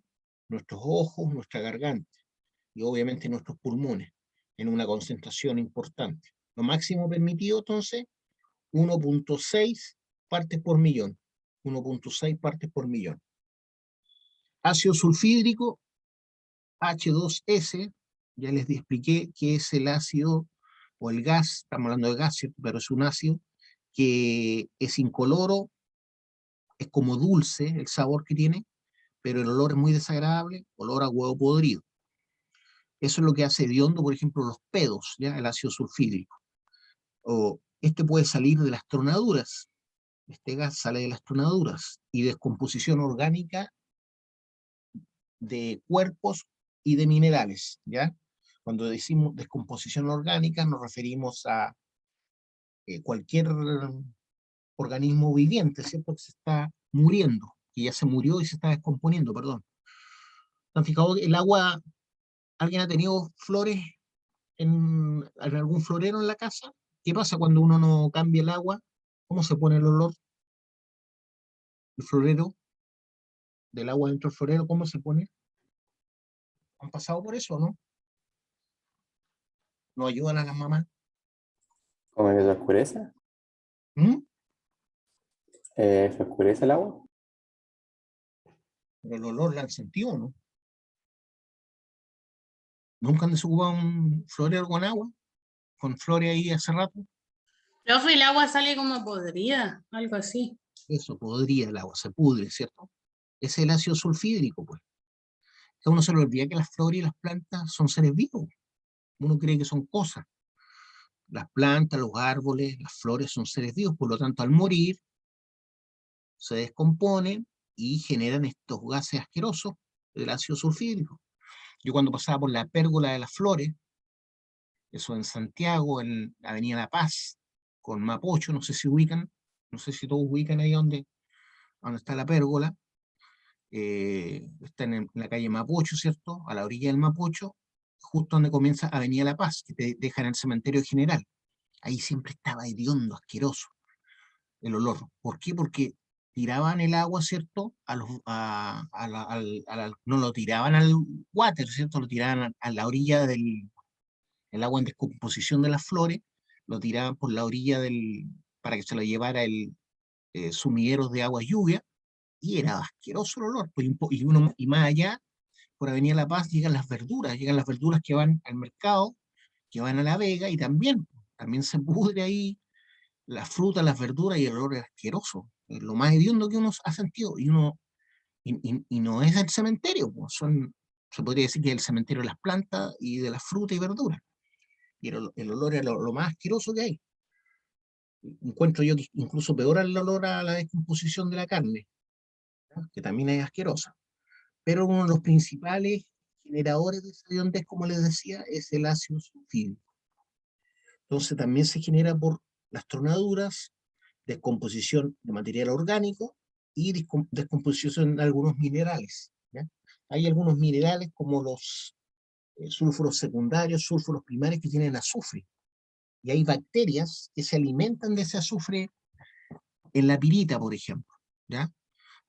A: nuestros ojos, nuestra garganta y obviamente nuestros pulmones en una concentración importante. Lo máximo permitido, entonces, 1.6 partes por millón. 1.6 partes por millón. Ácido sulfídrico, H2S, ya les expliqué que es el ácido o el gas, estamos hablando de gas, ¿cierto? Pero es un ácido que es incoloro, es como dulce el sabor que tiene, pero el olor es muy desagradable, olor a huevo podrido. Eso es lo que hace hediondo, por ejemplo, los pedos, ¿ya? El ácido sulfídrico. O este puede salir de las tronaduras, este gas sale de las tronaduras, y descomposición orgánica de cuerpos y de minerales, ¿ya? Cuando decimos descomposición orgánica nos referimos a cualquier organismo viviente, ¿cierto? Que se está muriendo, que ya se murió y se está descomponiendo, perdón. ¿Han fijado que el agua, alguien ha tenido flores en algún florero en la casa? ¿Qué pasa cuando uno no cambia el agua? ¿Cómo se pone el olor? El florero, del agua dentro del florero, ¿cómo se pone? ¿Han pasado por eso, no? ¿No ayudan a las mamás?
B: ¿Cómo que se oscurece?
A: ¿Mm?
B: ¿Se oscurece el agua?
A: Pero el olor la han sentido, ¿no? ¿Nunca han desocupado un florero con agua? ¿Con flores ahí hace rato?
E: Profe, el agua sale como podrida, algo así.
A: Eso, podría el agua, se pudre, ¿cierto? Ese es el ácido sulfídrico, pues. A uno se le olvida que las flores y las plantas son seres vivos. Uno cree que son cosas. Las plantas, los árboles, las flores son seres vivos, por lo tanto, al morir, se descomponen y generan estos gases asquerosos del ácido sulfídrico. Yo cuando pasaba por la pérgola de las flores, eso en Santiago, en la Avenida La Paz, con Mapocho, no sé si ubican, no sé si todos ubican ahí donde está la pérgola, está en la calle Mapocho, ¿cierto? A la orilla del Mapocho, justo donde comienza Avenida La Paz, que te deja en el cementerio general. Ahí siempre estaba hediondo, asqueroso, el olor. ¿Por qué? Porque tiraban el agua, ¿cierto? No lo tiraban al water, ¿cierto? Lo tiraban a la orilla del el agua en descomposición de las flores, lo tiraban por la orilla para que se lo llevara el sumidero de agua lluvia, y era asqueroso el olor. Pues, y más allá, por Avenida La Paz, llegan las verduras que van al mercado, que van a La Vega, y también se pudre ahí las frutas, las verduras, y el olor es asqueroso. Es lo más hediondo que uno ha sentido, y no es el cementerio, pues se podría decir que es el cementerio de las plantas y de las frutas y verduras. Y el olor es lo más asqueroso que hay. Encuentro yo que incluso peor el olor a la descomposición de la carne, ¿no? Que también es asquerosa. Pero uno de los principales generadores de esa hediondez, como les decía, es el ácido sulfídrico. Entonces también se genera por las tronaduras, descomposición de material orgánico y descomposición de algunos minerales, ¿ya? Hay algunos minerales como los sulfuros secundarios, sulfuros primarios que tienen azufre, y hay bacterias que se alimentan de ese azufre en la pirita, por ejemplo, ¿ya?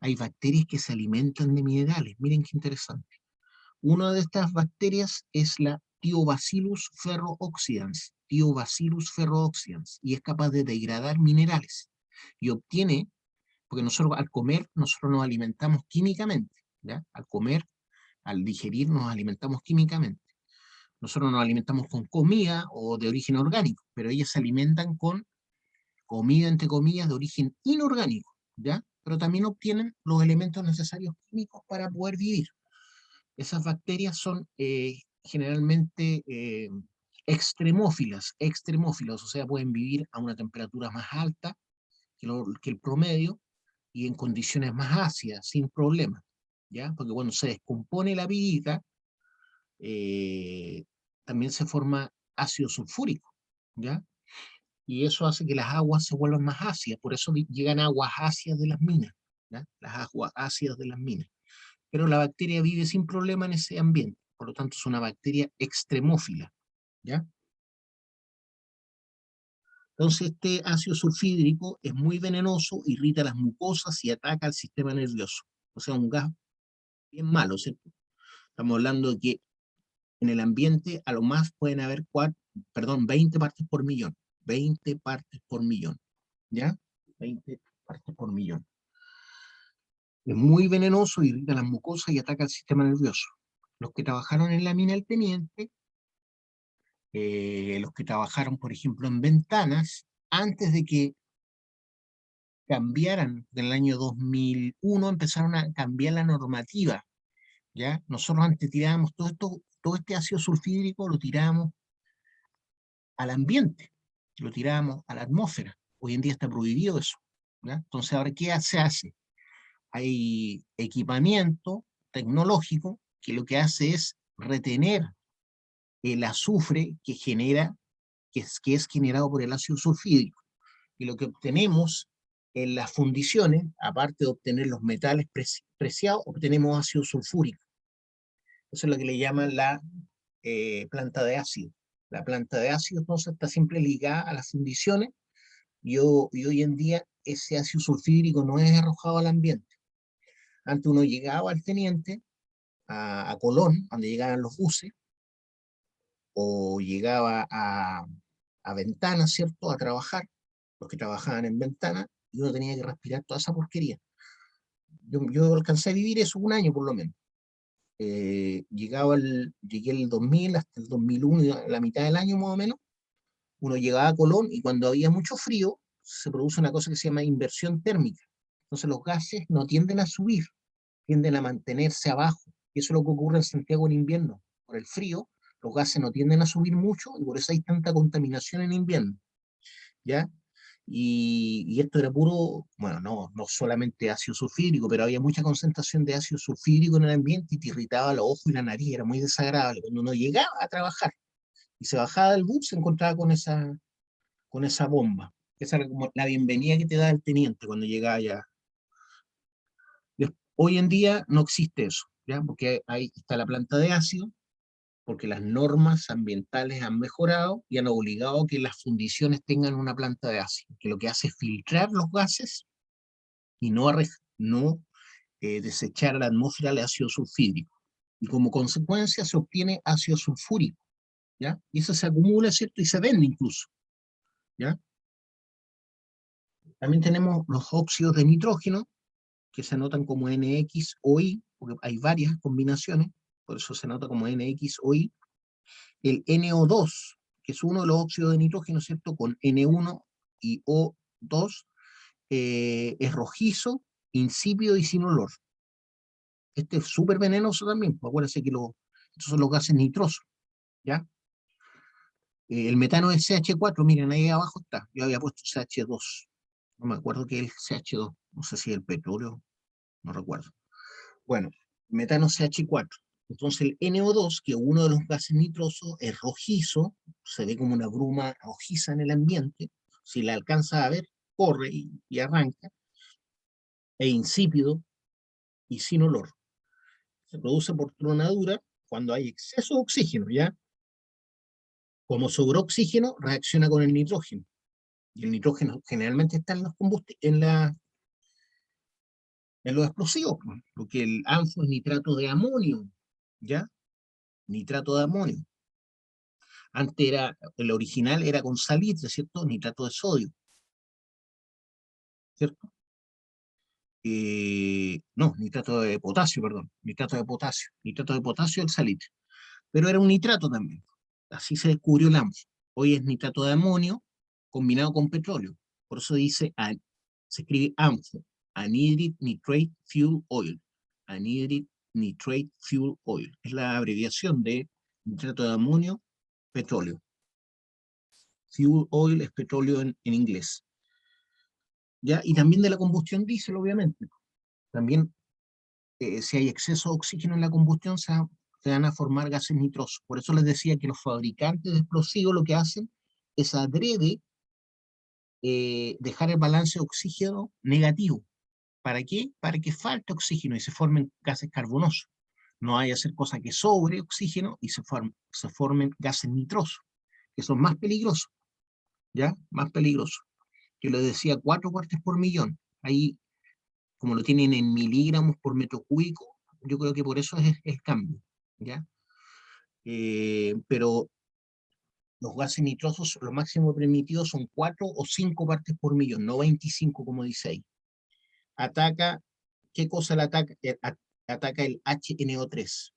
A: Hay bacterias que se alimentan de minerales, miren qué interesante. Una de estas bacterias es la Thiobacillus ferrooxidans, Thiobacillus ferrooxidans, y es capaz de degradar minerales, y obtiene, porque nosotros al comer, nosotros nos alimentamos químicamente, ¿ya? Al comer, al digerir, nos alimentamos químicamente. Nosotros nos alimentamos con comida o de origen orgánico, pero ellas se alimentan con comida, entre comillas, de origen inorgánico, ¿ya? Pero también obtienen los elementos necesarios químicos para poder vivir. Esas bacterias son generalmente extremófilas, o sea, pueden vivir a una temperatura más alta que el promedio y en condiciones más ácidas, sin problema, ¿ya? Porque cuando se descompone la pirita, también se forma ácido sulfúrico, ¿ya? Y eso hace que las aguas se vuelvan más ácidas, por eso llegan aguas ácidas de las minas, ¿ya? Las aguas ácidas de las minas. Pero la bacteria vive sin problema en ese ambiente, por lo tanto es una bacteria extremófila, ¿ya? Entonces este ácido sulfídrico es muy venenoso, irrita las mucosas y ataca al sistema nervioso. O sea, un gas bien malo, ¿cierto? Estamos hablando de que en el ambiente a lo más pueden haber 20 partes por millón. 20 partes por millón, ¿ya? 20 partes por millón. Es muy venenoso, irrita las mucosas y ataca al sistema nervioso. Los que trabajaron en la mina del Teniente, los que trabajaron, por ejemplo, en ventanas, antes de que cambiaran del año 2001, empezaron a cambiar la normativa, ¿ya? Nosotros antes tirábamos todo este ácido sulfídrico, lo tirábamos al ambiente, lo tirábamos a la atmósfera. Hoy en día está prohibido eso, ¿ya? Entonces, ahora, ¿qué se hace? Hay equipamiento tecnológico que lo que hace es retener el azufre que es generado por el ácido sulfídrico. Y lo que obtenemos en las fundiciones, aparte de obtener los metales preciados, obtenemos ácido sulfúrico. Eso es lo que le llaman la planta de ácido. La planta de ácido entonces está siempre ligada a las fundiciones y hoy en día ese ácido sulfídrico no es arrojado al ambiente. Antes uno llegaba al Teniente, a Colón, donde llegaban los buses, o llegaba a Ventana, ¿cierto?, a trabajar, los que trabajaban en Ventana, y uno tenía que respirar toda esa porquería. Yo alcancé a vivir eso un año por lo menos. Llegué el 2000 hasta el 2001, la mitad del año más o menos, uno llegaba a Colón y cuando había mucho frío, se produce una cosa que se llama inversión térmica. Entonces los gases no tienden a subir, tienden a mantenerse abajo. Y eso es lo que ocurre en Santiago en invierno. Por el frío, los gases no tienden a subir mucho y por eso hay tanta contaminación en invierno, ¿ya? Y esto era puro, bueno, no solamente ácido sulfídrico, pero había mucha concentración de ácido sulfídrico en el ambiente y te irritaba los ojos y la nariz, era muy desagradable. Cuando uno llegaba a trabajar y se bajaba del bus, se encontraba con esa bomba. Esa era como la bienvenida que te da el teniente cuando llegaba allá. Hoy en día no existe eso, ¿ya? Porque ahí está la planta de ácido, porque las normas ambientales han mejorado y han obligado a que las fundiciones tengan una planta de ácido, que lo que hace es filtrar los gases y no desechar a la atmósfera el ácido sulfídrico. Y como consecuencia se obtiene ácido sulfúrico, ¿ya? Y eso se acumula, ¿cierto? Y se vende incluso, ¿ya? También tenemos los óxidos de nitrógeno, que se anotan como NX o I, porque hay varias combinaciones, por eso se nota como NX o I. El NO2, que es uno de los óxidos de nitrógeno, ¿cierto? Con N1 y O2, es rojizo, insípido y sin olor. Este es súper venenoso también, acuérdense que estos son los gases nitrosos, ¿ya? El metano es CH4, miren ahí abajo está, yo había puesto CH2, no me acuerdo qué es el CH2, no sé si es el petróleo, no recuerdo. Bueno, metano CH4. Entonces el NO2, que es uno de los gases nitrosos, es rojizo, se ve como una bruma rojiza en el ambiente, si la alcanza a ver, corre y arranca, e insípido y sin olor. Se produce por tronadura cuando hay exceso de oxígeno, ¿ya? Como sobró oxígeno, reacciona con el nitrógeno. Y el nitrógeno generalmente está en los en los explosivos, pues, porque el ANFO es nitrato de amonio, ¿ya? Nitrato de amonio. Antes el original era con salitre, ¿cierto? Nitrato de sodio, ¿cierto? No, nitrato de potasio, perdón. Nitrato de potasio. Nitrato de potasio el salitre. Pero era un nitrato también. Así se descubrió el ANFO. Hoy es nitrato de amonio combinado con petróleo. Por eso dice, se escribe ANFO, Anhydride Nitrate Fuel Oil. Anhydride Nitrate Fuel Oil. Es la abreviación de nitrato de amonio, petróleo. Fuel oil es petróleo en inglés. ¿Ya? Y también de la combustión diésel, obviamente. También, si hay exceso de oxígeno en la combustión, se van a formar gases nitrosos. Por eso les decía que los fabricantes de explosivos lo que hacen es adrede dejar el balance de oxígeno negativo. ¿Para qué? Para que falte oxígeno y se formen gases carbonosos. No hay que hacer cosa que sobre oxígeno y se formen gases nitrosos, que son más peligrosos, ¿ya? Más peligrosos. Yo les decía 4 partes por millón. Ahí, como lo tienen en miligramos por metro cúbico, yo creo que por eso es el cambio, ¿ya? Pero los gases nitrosos, lo máximo permitido son 4 o 5 partes por millón, no 25 como dice ahí. Ataca, ¿qué cosa le ataca? Ataca el HNO3.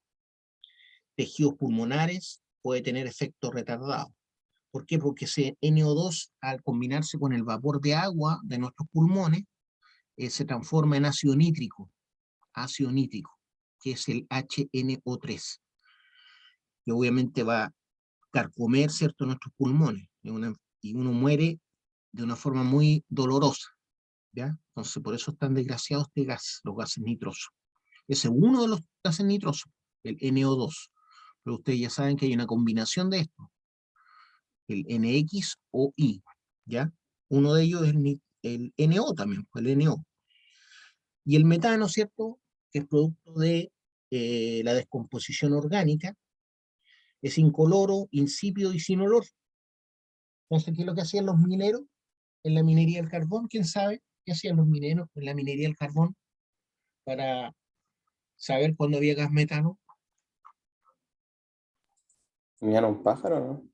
A: Tejidos pulmonares, puede tener efecto retardado. ¿Por qué? Porque ese NO2, al combinarse con el vapor de agua de nuestros pulmones, se transforma en ácido nítrico, que es el HNO3, que obviamente va a carcomer, ¿cierto?, nuestros pulmones, y uno muere de una forma muy dolorosa, ¿ya? Entonces, por eso es tan desgraciado este gas, los gases nitrosos. Ese es uno de los gases nitrosos, el NO2, pero ustedes ya saben que hay una combinación de esto, el NX o I, ¿ya? Uno de ellos es el NO también, el NO. Y el metano, ¿cierto?, que es producto de la descomposición orgánica, es incoloro, insípido y sin olor. Entonces, ¿qué es lo que hacían los mineros en la minería del carbón? ¿Quién sabe qué hacían los mineros en la minería del carbón para saber cuándo había gas metano?
B: ¿Tenían un pájaro, no?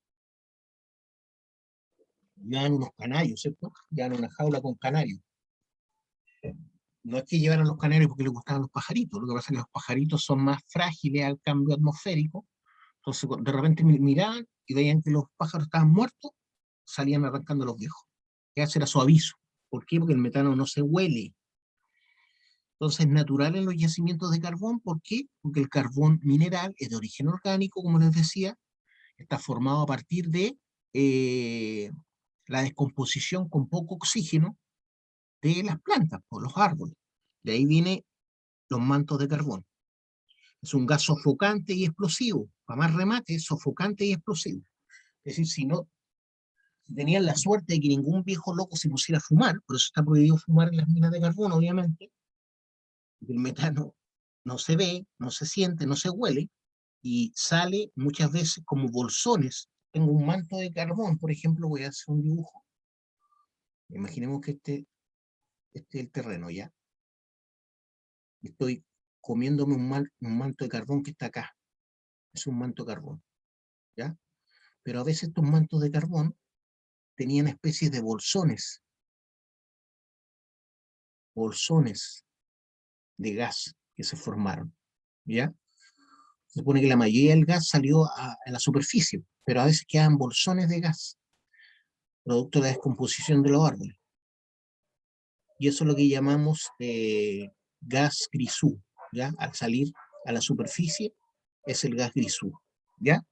A: Llevaban unos canarios, ¿cierto? Llevaban una jaula con canarios. No es que llevaran los canarios porque les gustaban los pajaritos, lo que pasa es que los pajaritos son más frágiles al cambio atmosférico, entonces de repente miraban y veían que los pájaros estaban muertos, salían arrancando los viejos. Ese era su aviso. ¿Por qué? Porque el metano no se huele. Entonces es natural en los yacimientos de carbón. ¿Por qué? Porque el carbón mineral es de origen orgánico, como les decía, está formado a partir de la descomposición con poco oxígeno de las plantas, por los árboles. De ahí vienen los mantos de carbón. Es un gas sofocante y explosivo. Para más remate, es sofocante y explosivo. Es decir, si tenían la suerte de que ningún viejo loco se pusiera a fumar, por eso está prohibido fumar en las minas de carbón, obviamente, el metano no se ve, no se siente, no se huele, y sale muchas veces como bolsones. Tengo un manto de carbón, por ejemplo, voy a hacer un dibujo. Imaginemos que este es el terreno, ¿ya? Estoy comiéndome un manto de carbón que está acá. Es un manto de carbón, ¿ya? Pero a veces estos mantos de carbón tenían especies de bolsones de gas que se formaron, ¿ya? Se supone que la mayoría del gas salió a la superficie, pero a veces quedan bolsones de gas, producto de la descomposición de los árboles. Y eso es lo que llamamos gas grisú, ¿ya? Al salir a la superficie es el gas grisú, ¿ya?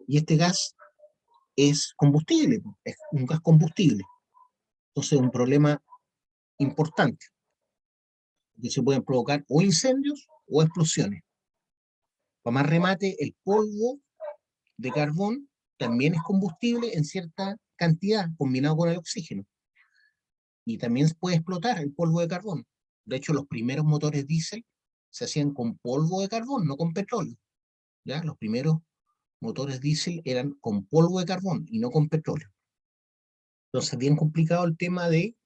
A: Y este gas es combustible, es un gas combustible. Entonces es un problema importante, que se pueden provocar o incendios o explosiones. Para más remate, el polvo de carbón también es combustible en cierta cantidad, combinado con el oxígeno. Y también puede explotar el polvo de carbón. De hecho, los primeros motores diésel se hacían con polvo de carbón, no con petróleo. ¿Ya? Los primeros motores diésel eran con polvo de carbón y no con petróleo. Entonces, bien complicado el tema de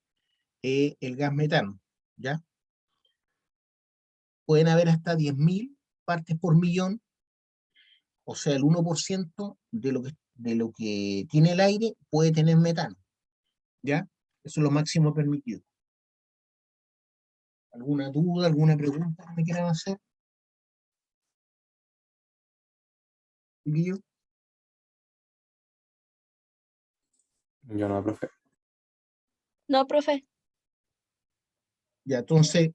A: el gas metano. ¿Ya? Pueden haber hasta 10.000 partes por millón, o sea, el 1% de lo que tiene el aire puede tener metano. ¿Ya? Eso es lo máximo permitido. ¿Alguna duda, alguna pregunta que me quieran hacer? ¿Chiquillos?
B: Yo no, profe.
F: No, profe.
A: Ya, entonces,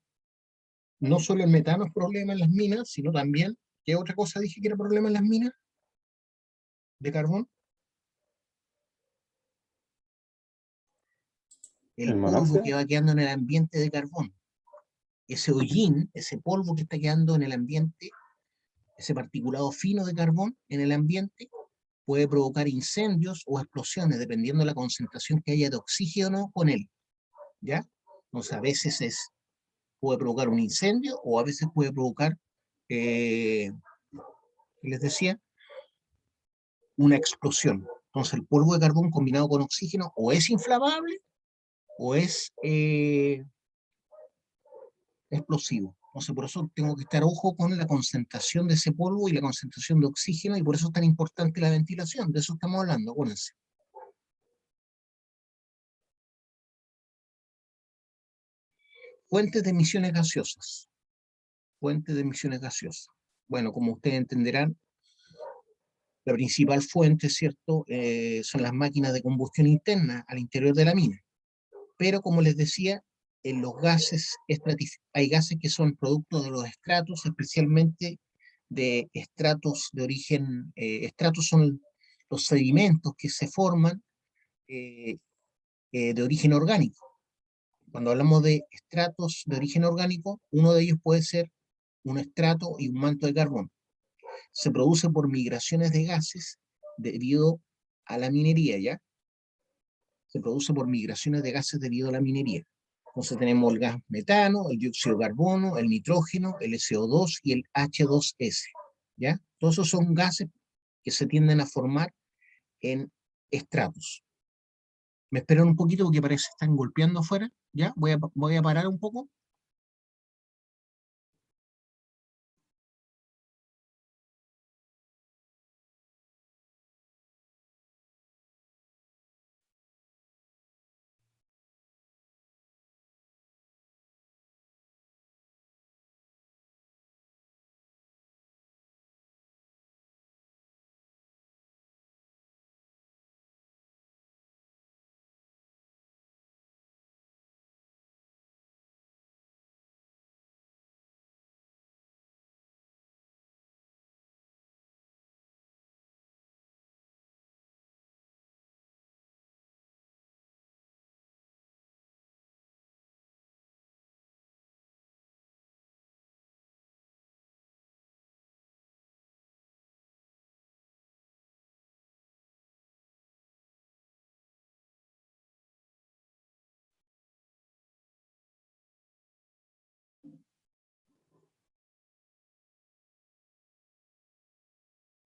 A: no solo el metano es problema en las minas, sino también, ¿qué otra cosa dije que era problema en las minas de carbón? El
B: ¿El
A: polvo
B: monóxido?
A: que va quedando en el ambiente de carbón. Ese hollín, ese polvo que está quedando en el ambiente, ese particulado fino de carbón en el ambiente, puede provocar incendios o explosiones, dependiendo de la concentración que haya de oxígeno con él. ¿Ya? Entonces, a veces puede provocar un incendio o a veces puede provocar, ¿qué les decía? Una explosión. Entonces, el polvo de carbón combinado con oxígeno o es inflamable o es explosivo. Entonces, por eso tengo que estar ojo con la concentración de ese polvo y la concentración de oxígeno, y por eso es tan importante la ventilación. De eso estamos hablando, acuérdense. Fuentes de emisiones gaseosas. Fuentes de emisiones gaseosas. Bueno, como ustedes entenderán, la principal fuente, ¿cierto?, son las máquinas de combustión interna al interior de la mina. Pero, como les decía, en los gases, hay gases que son producto de los estratos, especialmente de estratos de origen, estratos son los sedimentos que se forman de origen orgánico. Cuando hablamos de estratos de origen orgánico, uno de ellos puede ser un estrato y un manto de carbón. Se produce por migraciones de gases debido a la minería, ¿ya? Se produce por migraciones de gases debido a la minería. Entonces tenemos el gas metano, el dióxido de carbono, el nitrógeno, el CO2 y el H2S, ¿ya? Todos esos son gases que se tienden a formar en estratos. Me esperan un poquito porque parece que están golpeando afuera, ¿ya? Voy a parar un poco.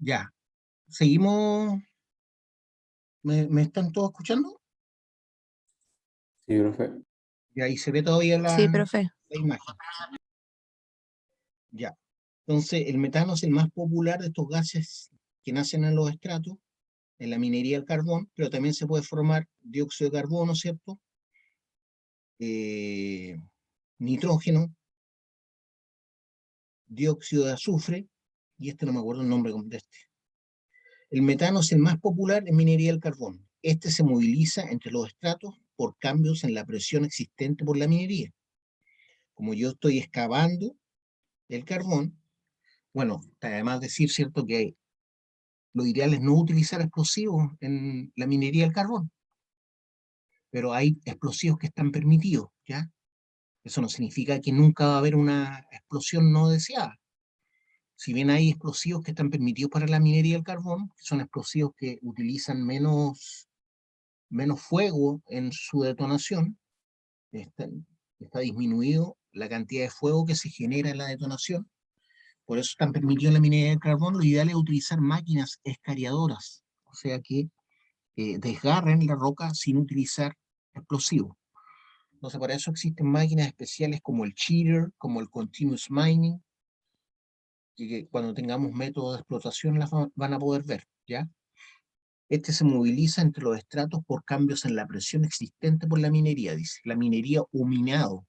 A: Ya, seguimos. ¿Me están todos escuchando?
B: Sí, profe.
A: Y ahí se ve todavía
F: Sí, profe.
A: la imagen. Ya. Entonces, el metano es el más popular de estos gases que nacen en los estratos, en la minería del carbón, pero también se puede formar dióxido de carbono, ¿cierto? Nitrógeno, dióxido de azufre, y este no me acuerdo el nombre de este. El metano es el más popular en minería del carbón. Este se moviliza entre los estratos por cambios en la presión existente por la minería. Como yo estoy excavando el carbón, bueno, además decir, ¿cierto?, que lo ideal es no utilizar explosivos en la minería del carbón, pero hay explosivos que están permitidos, ¿ya? Eso no significa que nunca va a haber una explosión no deseada. Si bien hay explosivos que están permitidos para la minería del carbón, que son explosivos que utilizan menos fuego en su detonación, está disminuido la cantidad de fuego que se genera en la detonación. Por eso están permitidos en la minería de carbón. Lo ideal es utilizar máquinas escariadoras, o sea que desgarren la roca sin utilizar explosivos. Entonces, para eso existen máquinas especiales como el cheater, como el continuous mining, que cuando tengamos métodos de explotación las van a poder ver, ¿ya? Este se moviliza entre los estratos por cambios en la presión existente por la minería, dice. La minería o minado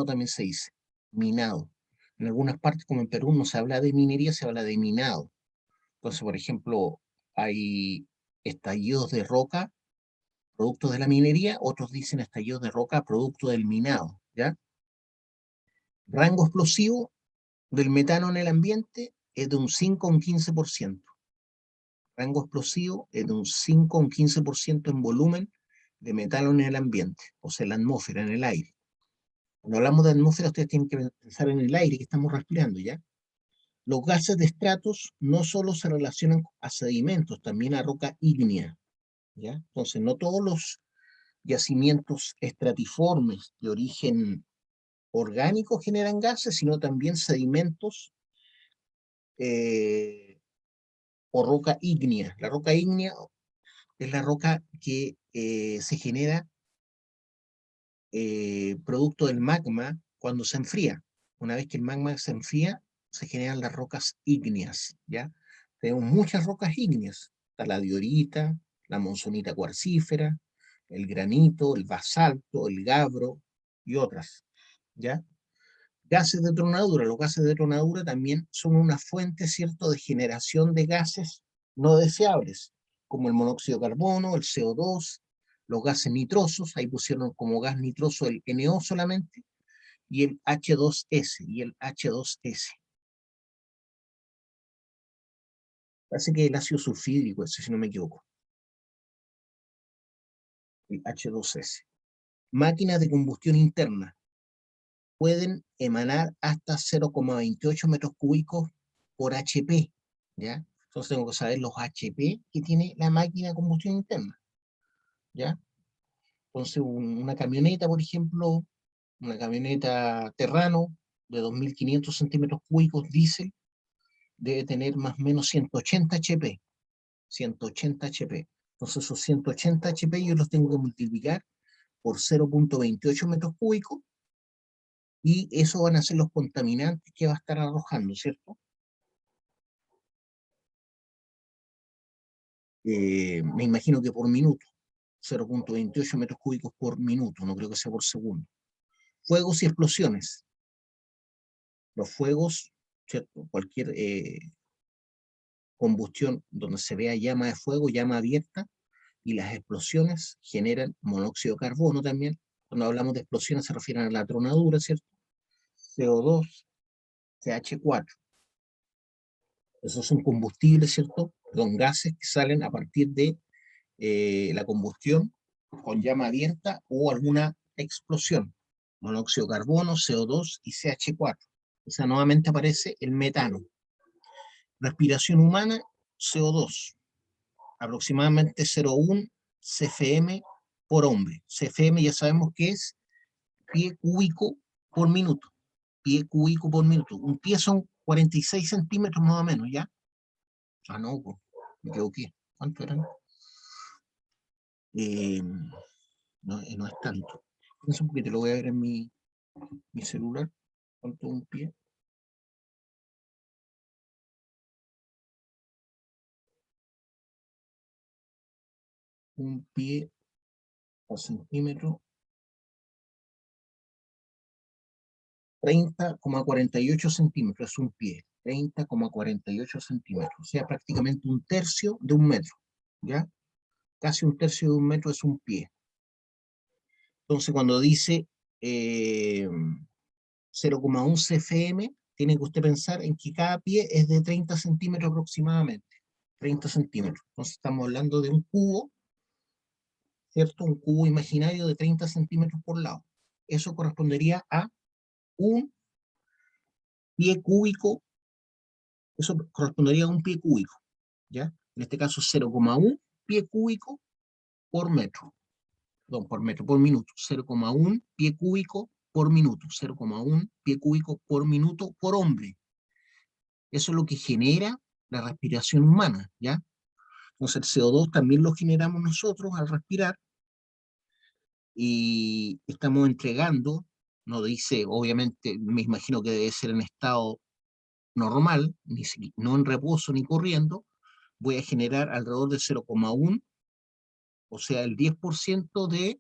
A: también se dice, minado. En algunas partes, como en Perú, no se habla de minería, se habla de minado. Entonces, por ejemplo, hay estallidos de roca, productos de la minería, otros dicen estallidos de roca, producto del minado, ¿ya? Rango explosivo del metano en el ambiente es de un 5 a un 15%. Rango explosivo es de un 5 a un 15% en volumen de metano en el ambiente, o sea, en la atmósfera, en el aire. Cuando hablamos de atmósfera, ustedes tienen que pensar en el aire que estamos respirando, ¿ya? Los gases de estratos no solo se relacionan a sedimentos, también a roca ígnea, ¿ya? Entonces, no todos los yacimientos estratiformes de origen orgánico generan gases, sino también sedimentos o roca ígnea. La roca ígnea es la roca que se genera producto del magma cuando se enfría. Una vez que el magma se enfría, se generan las rocas ígneas, ¿ya? Tenemos muchas rocas ígneas. Está la diorita, la monzonita cuarcífera, el granito, el basalto, el gabro y otras, ¿ya? Gases de tronadura. Los gases de tronadura también son una fuente, ¿cierto?, de generación de gases no deseables, como el monóxido de carbono, el CO2, los gases nitrosos, ahí pusieron como gas nitroso el NO solamente, y el H2S. Parece que el ácido sulfídrico, ese, si no me equivoco. El H2S. Máquinas de combustión interna pueden emanar hasta 0,28 metros cúbicos por HP, ¿ya? Entonces tengo que saber los HP que tiene la máquina de combustión interna, ¿ya? Entonces una camioneta, por ejemplo, una camioneta Terrano de 2.500 centímetros cúbicos diésel debe tener más o menos 180 HP. 180 HP. Entonces esos 180 HP yo los tengo que multiplicar por 0,28 metros cúbicos y eso van a ser los contaminantes que va a estar arrojando, ¿cierto? Me imagino que por minuto. 0,28 metros cúbicos por minuto, no creo que sea por segundo. Fuegos y explosiones. Los fuegos, ¿cierto? Cualquier combustión donde se vea llama de fuego, llama abierta, y las explosiones generan monóxido de carbono también. Cuando hablamos de explosiones se refieren a la tronadura, ¿cierto? CO2, CH4. Esos son combustibles, ¿cierto? Son gases que salen a partir de la combustión con llama abierta o alguna explosión. Monóxido de carbono, CO2 y CH4. O sea, nuevamente aparece el metano. Respiración humana, CO2. Aproximadamente 0,1 CFM por hombre. CFM ya sabemos que es pie cúbico por minuto. Pie cúbico por minuto. Un pie son 46 centímetros más o menos, ¿ya? Ah, no, pues, me equivoqué. ¿Cuánto eran? No es tanto. Pienso porque te lo voy a ver en mi celular. ¿Cuánto es un pie? Un pie por centímetro. 30,48 centímetros es un pie. 30,48 centímetros. O sea, prácticamente un tercio de un metro. ¿Ya? Casi un tercio de un metro es un pie. Entonces, cuando dice 0,1 CFM, tiene que usted pensar en que cada pie es de 30 centímetros aproximadamente. 30 centímetros. Entonces, estamos hablando de un cubo, ¿cierto? Un cubo imaginario de 30 centímetros por lado. Eso correspondería a un pie cúbico. Eso correspondería a un pie cúbico, ¿ya? En este caso, 0,1 pie cúbico por metro. Perdón, por metro, por minuto. 0,1 pie cúbico por minuto, 0,1 pie cúbico por minuto por hombre. Eso es lo que genera la respiración humana, ¿ya? Entonces el CO2 también lo generamos nosotros al respirar y estamos entregando, no dice, obviamente, me imagino que debe ser en estado normal, no en reposo ni corriendo, voy a generar alrededor de 0,1, o sea, el 10% de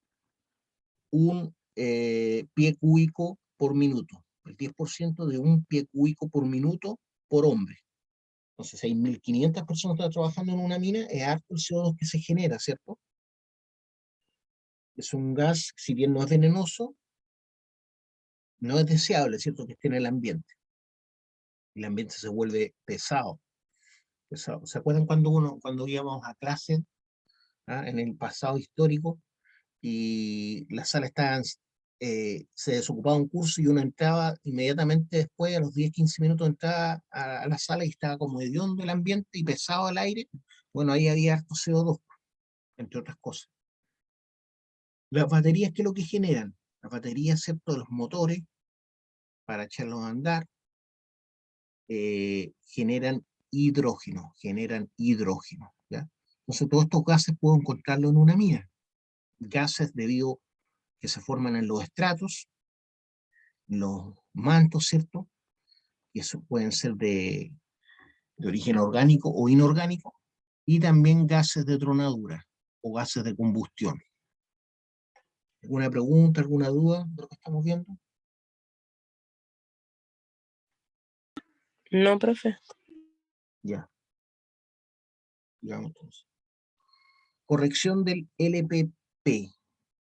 A: un pie cúbico por minuto, el 10% de un pie cúbico por minuto por hombre. Entonces, hay 1.500 personas que están trabajando en una mina, es harto el CO2 que se genera, ¿cierto? Es un gas, si bien no es venenoso, no es deseable, ¿cierto?, que esté en el ambiente. El ambiente se vuelve pesado. Pesado. ¿Se acuerdan cuando íbamos a clase, en el pasado histórico, y la sala estaba, se desocupaba un curso y uno entraba inmediatamente después, a los 10-15 minutos entraba a la sala y estaba como hediondo el ambiente y pesado el aire? Bueno, ahí había harto CO2, entre otras cosas. Las baterías, ¿qué es lo que generan? Las baterías, ¿cierto?, de los motores, para echarlos a andar, generan hidrógeno, ¿ya? Entonces todos estos gases puedo encontrarlos en una mina. Gases debido que se forman en los estratos, los mantos, ¿cierto? Y eso pueden ser de origen orgánico o inorgánico, y también gases de tronadura o gases de combustión. ¿Alguna pregunta, alguna duda de lo que estamos viendo?
F: No, profe.
A: Ya. Digamos entonces. Corrección del LPP,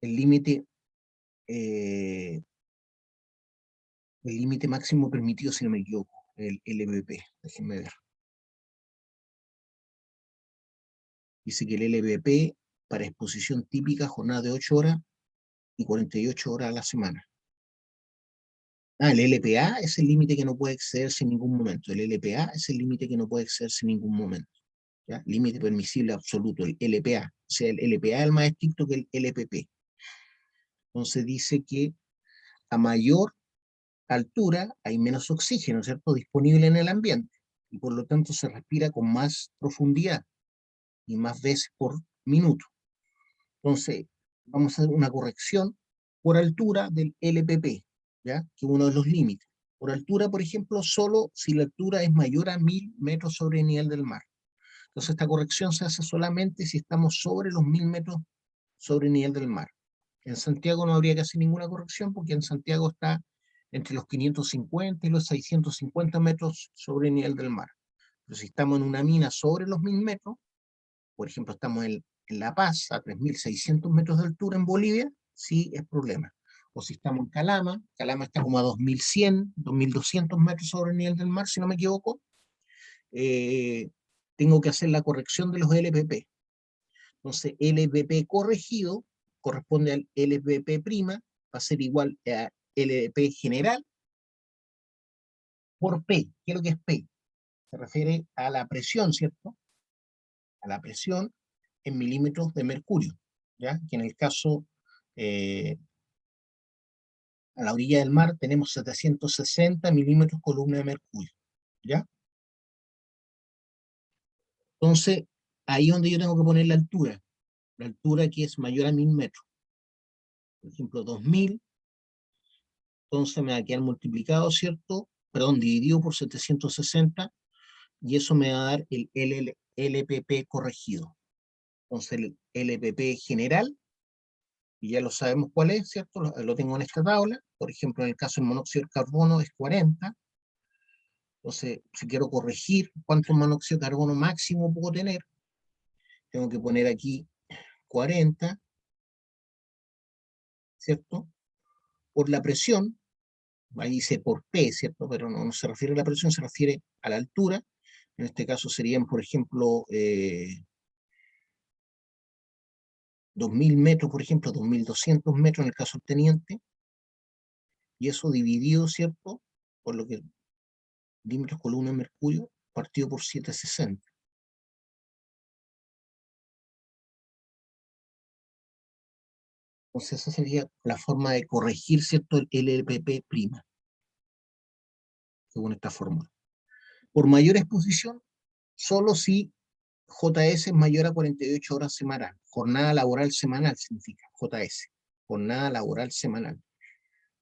A: el límite máximo permitido, si no me equivoco, el LPP, déjenme ver. Dice que el LPP para exposición típica, jornada de 8 horas y 48 horas a la semana. El LPA es el límite que no puede excederse en ningún momento. El LPA es el límite que no puede excederse en ningún momento. ¿Ya? Límite permisible absoluto, el LPA. O sea, el LPA es el más estricto que el LPP. Entonces dice que a mayor altura hay menos oxígeno, ¿cierto?, disponible en el ambiente, y por lo tanto se respira con más profundidad y más veces por minuto. Entonces, vamos a hacer una corrección por altura del LPP, ¿ya?, que es uno de los límites. Por altura, por ejemplo, solo si la altura es mayor a 1.000 metros sobre el nivel del mar. Entonces, esta corrección se hace solamente si estamos sobre los 1.000 metros sobre el nivel del mar. En Santiago no habría que hacer ninguna corrección, porque en Santiago está entre los 550 y los 650 metros sobre el nivel del mar. Pero si estamos en una mina sobre los 1.000 metros, por ejemplo, estamos en La Paz, a 3.600 metros de altura en Bolivia, sí es problema. O si estamos en Calama, Calama está como a 2.100, 2.200 metros sobre el nivel del mar, si no me equivoco, tengo que hacer la corrección de los LPP. Entonces, LPP corregido corresponde al LPP', va a ser igual a LPP general por P. ¿Qué es lo que es P? Se refiere a la presión, ¿cierto? A la presión en milímetros de mercurio, ¿ya? Que en el caso, a la orilla del mar tenemos 760 milímetros columna de mercurio, ¿ya? Entonces, ahí es donde yo tengo que poner la altura que es mayor a 1.000 metros. Por ejemplo, 2.000, entonces me va a quedar multiplicado, ¿cierto? Perdón, dividido por 760, y eso me va a dar el LPP corregido. Entonces el LPP general, y ya lo sabemos cuál es, ¿cierto? Lo tengo en esta tabla. Por ejemplo, en el caso del monóxido de carbono es 40. Entonces, si quiero corregir cuánto monóxido de carbono máximo puedo tener, tengo que poner aquí 40, ¿cierto? Por la presión, ahí dice por P, ¿cierto? Pero no se refiere a la presión, se refiere a la altura. En este caso serían, por ejemplo, 2.000 metros, por ejemplo, 2.200 metros en el caso del teniente, y eso dividido, ¿cierto?, por lo que límetros columna de mercurio, partido por 760. Entonces esa sería la forma de corregir, ¿cierto?, el LPP', según esta fórmula. Por mayor exposición, solo si JS es mayor a 48 horas semanal. Jornada laboral semanal significa JS. Jornada laboral semanal.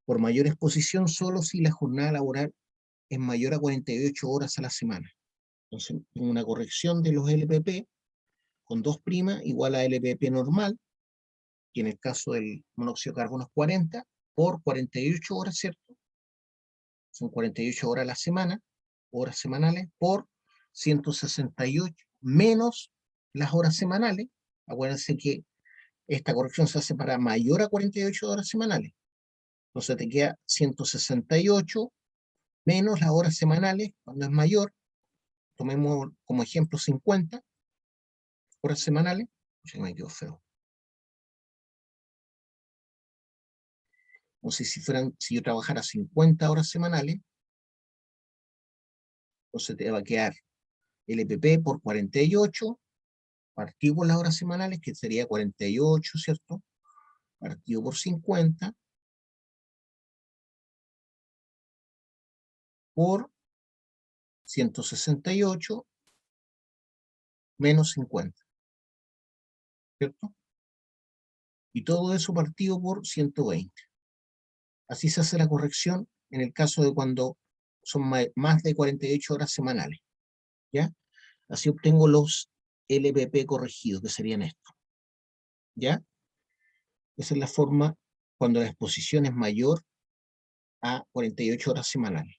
A: Por mayor exposición, solo si la jornada laboral es mayor a 48 horas a la semana. Entonces, una corrección de los LPP con 2' igual a LPP normal, que en el caso del monóxido de carbono es 40, por 48 horas, ¿cierto? Son 48 horas a la semana, horas semanales, por 168, menos las horas semanales. Acuérdense que esta corrección se hace para mayor a 48 horas semanales. Entonces te queda 168 menos las horas semanales, cuando es mayor. Tomemos como ejemplo 50 horas semanales. Ya me quedó feo. O si yo trabajara 50 horas semanales, entonces te va a quedar LPP por 48, partido por las horas semanales, que sería 48, ¿cierto? Partido por 50, por 168, menos 50, ¿cierto? Y todo eso partido por 120. Así se hace la corrección en el caso de cuando son más de 48 horas semanales, ¿ya? Así obtengo los LPP corregidos, que serían estos, ¿ya? Esa es la forma cuando la exposición es mayor a 48 horas semanales.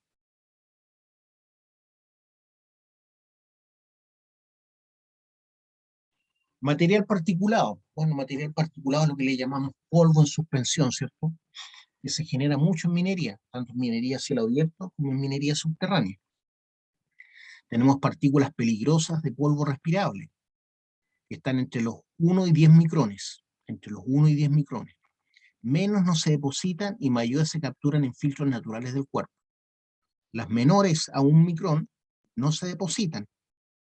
A: Material particulado. Bueno, material particulado es lo que le llamamos polvo en suspensión, ¿cierto? Que se genera mucho en minería, tanto en minería a cielo abierto como en minería subterránea. Tenemos partículas peligrosas de polvo respirable, que están entre los 1 y 10 micrones, entre los 1 y 10 micrones. Menos no se depositan y mayores se capturan en filtros naturales del cuerpo. Las menores a 1 micrón no se depositan,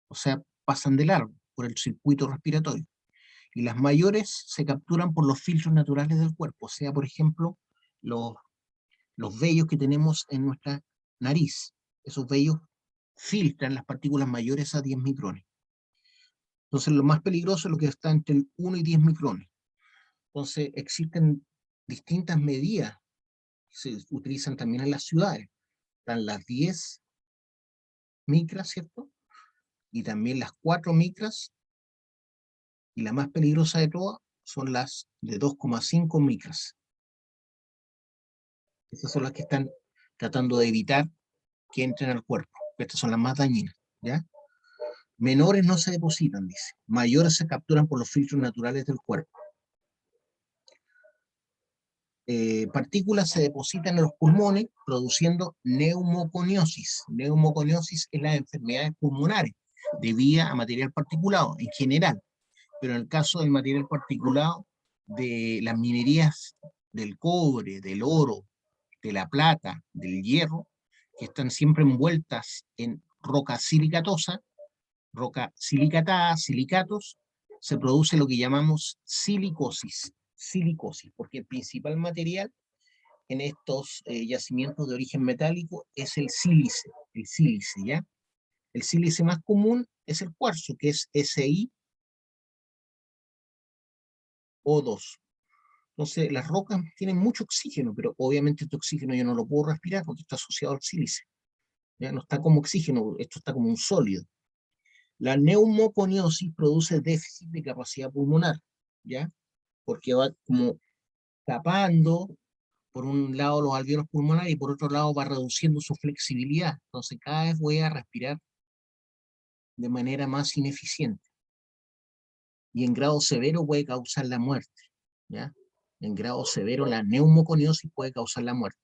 A: o sea, pasan de largo por el circuito respiratorio. Y las mayores se capturan por los filtros naturales del cuerpo, o sea, por ejemplo, los vellos que tenemos en nuestra nariz. Esos vellos filtran las partículas mayores a 10 micrones. Entonces, lo más peligroso es lo que está entre el 1 y 10 micrones. Entonces, existen distintas medidas que se utilizan también en las ciudades. Están las 10 micras, ¿cierto? Y también las 4 micras. Y la más peligrosa de todas son las de 2,5 micras. Esas son las que están tratando de evitar que entren al cuerpo. Estas son las más dañinas, ¿ya? Menores no se depositan, dice. Mayores se capturan por los filtros naturales del cuerpo. Partículas se depositan en los pulmones produciendo neumoconiosis. Neumoconiosis es las enfermedades pulmonares debidas a material particulado en general, pero en el caso del material particulado de las minerías del cobre, del oro, de la plata, del hierro, que están siempre envueltas en roca silicatosa, roca silicatada, silicatos, se produce lo que llamamos silicosis. Silicosis, porque el principal material en estos yacimientos de origen metálico es el sílice, ¿ya? El sílice más común es el cuarzo, que es SiO2. Entonces, las rocas tienen mucho oxígeno, pero obviamente este oxígeno yo no lo puedo respirar porque está asociado al sílice. ¿Ya? No está como oxígeno, esto está como un sólido. La neumoconiosis produce déficit de capacidad pulmonar, ¿ya? Porque va como tapando por un lado los alvéolos pulmonares y por otro lado va reduciendo su flexibilidad. Entonces cada vez voy a respirar de manera más ineficiente. Y en grado severo puede causar la muerte, ¿ya? En grado severo la neumoconiosis puede causar la muerte.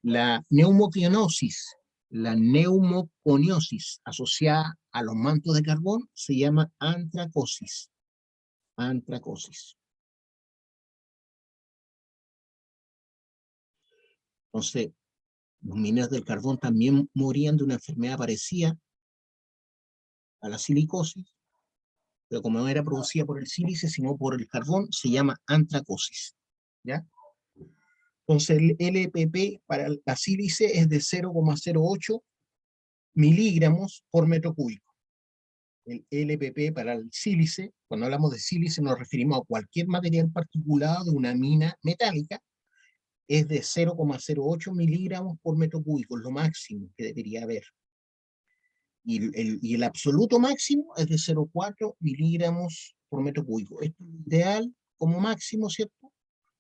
A: La neumoconiosis asociada a los mantos de carbón se llama antracosis. Antracosis. Entonces, los mineros del carbón también morían de una enfermedad parecida a la silicosis, pero como no era producida por el sílice, sino por el carbón, se llama antracosis. ¿ya? Entonces el LPP para la sílice es de 0,08 miligramos por metro cúbico. El LPP para el sílice, cuando hablamos de sílice nos referimos a cualquier material particulado de una mina metálica, es de 0,08 miligramos por metro cúbico, es lo máximo que debería haber. Y el absoluto máximo es de 0,4 miligramos por metro cúbico. Esto es lo ideal como máximo, ¿cierto?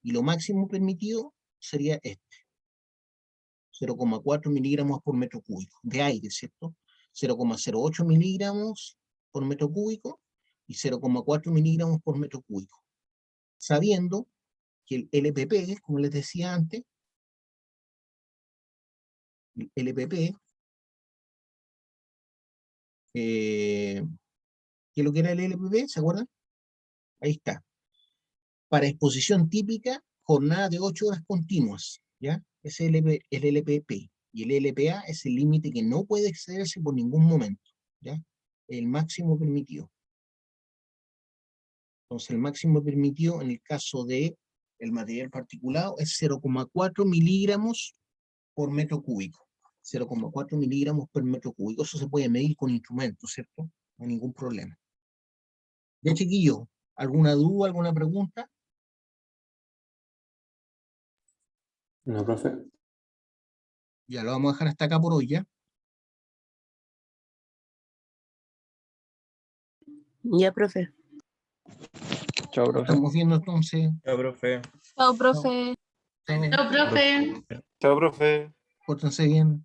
A: Y lo máximo permitido sería este. 0,4 miligramos por metro cúbico de aire, ¿cierto? 0,08 miligramos por metro cúbico y 0,4 miligramos por metro cúbico. Sabiendo que el LPP, como les decía antes, el LPP, ¿qué es lo que era el LPP? ¿Se acuerdan? Ahí está. Para exposición típica, jornada de 8 horas continuas, ¿ya? Es el LPP. Y el LPA es el límite que no puede excederse por ningún momento, ¿ya? El máximo permitido. Entonces, el máximo permitido en el caso de el material particulado es 0,4 miligramos por metro cúbico. 0,4 miligramos por metro cúbico. Eso se puede medir con instrumentos, ¿cierto? No hay ningún problema. Ya, chiquillos, ¿alguna duda, alguna pregunta?
B: No, profe.
A: Ya lo vamos a dejar hasta acá por hoy, ¿ya?
F: Ya, profe.
D: Chao, profe.
A: Estamos viendo entonces.
G: Chao, profe.
F: Chao, profe.
A: Chao,
E: Chao, profe.
G: Chao, profe.
A: pórtense bien.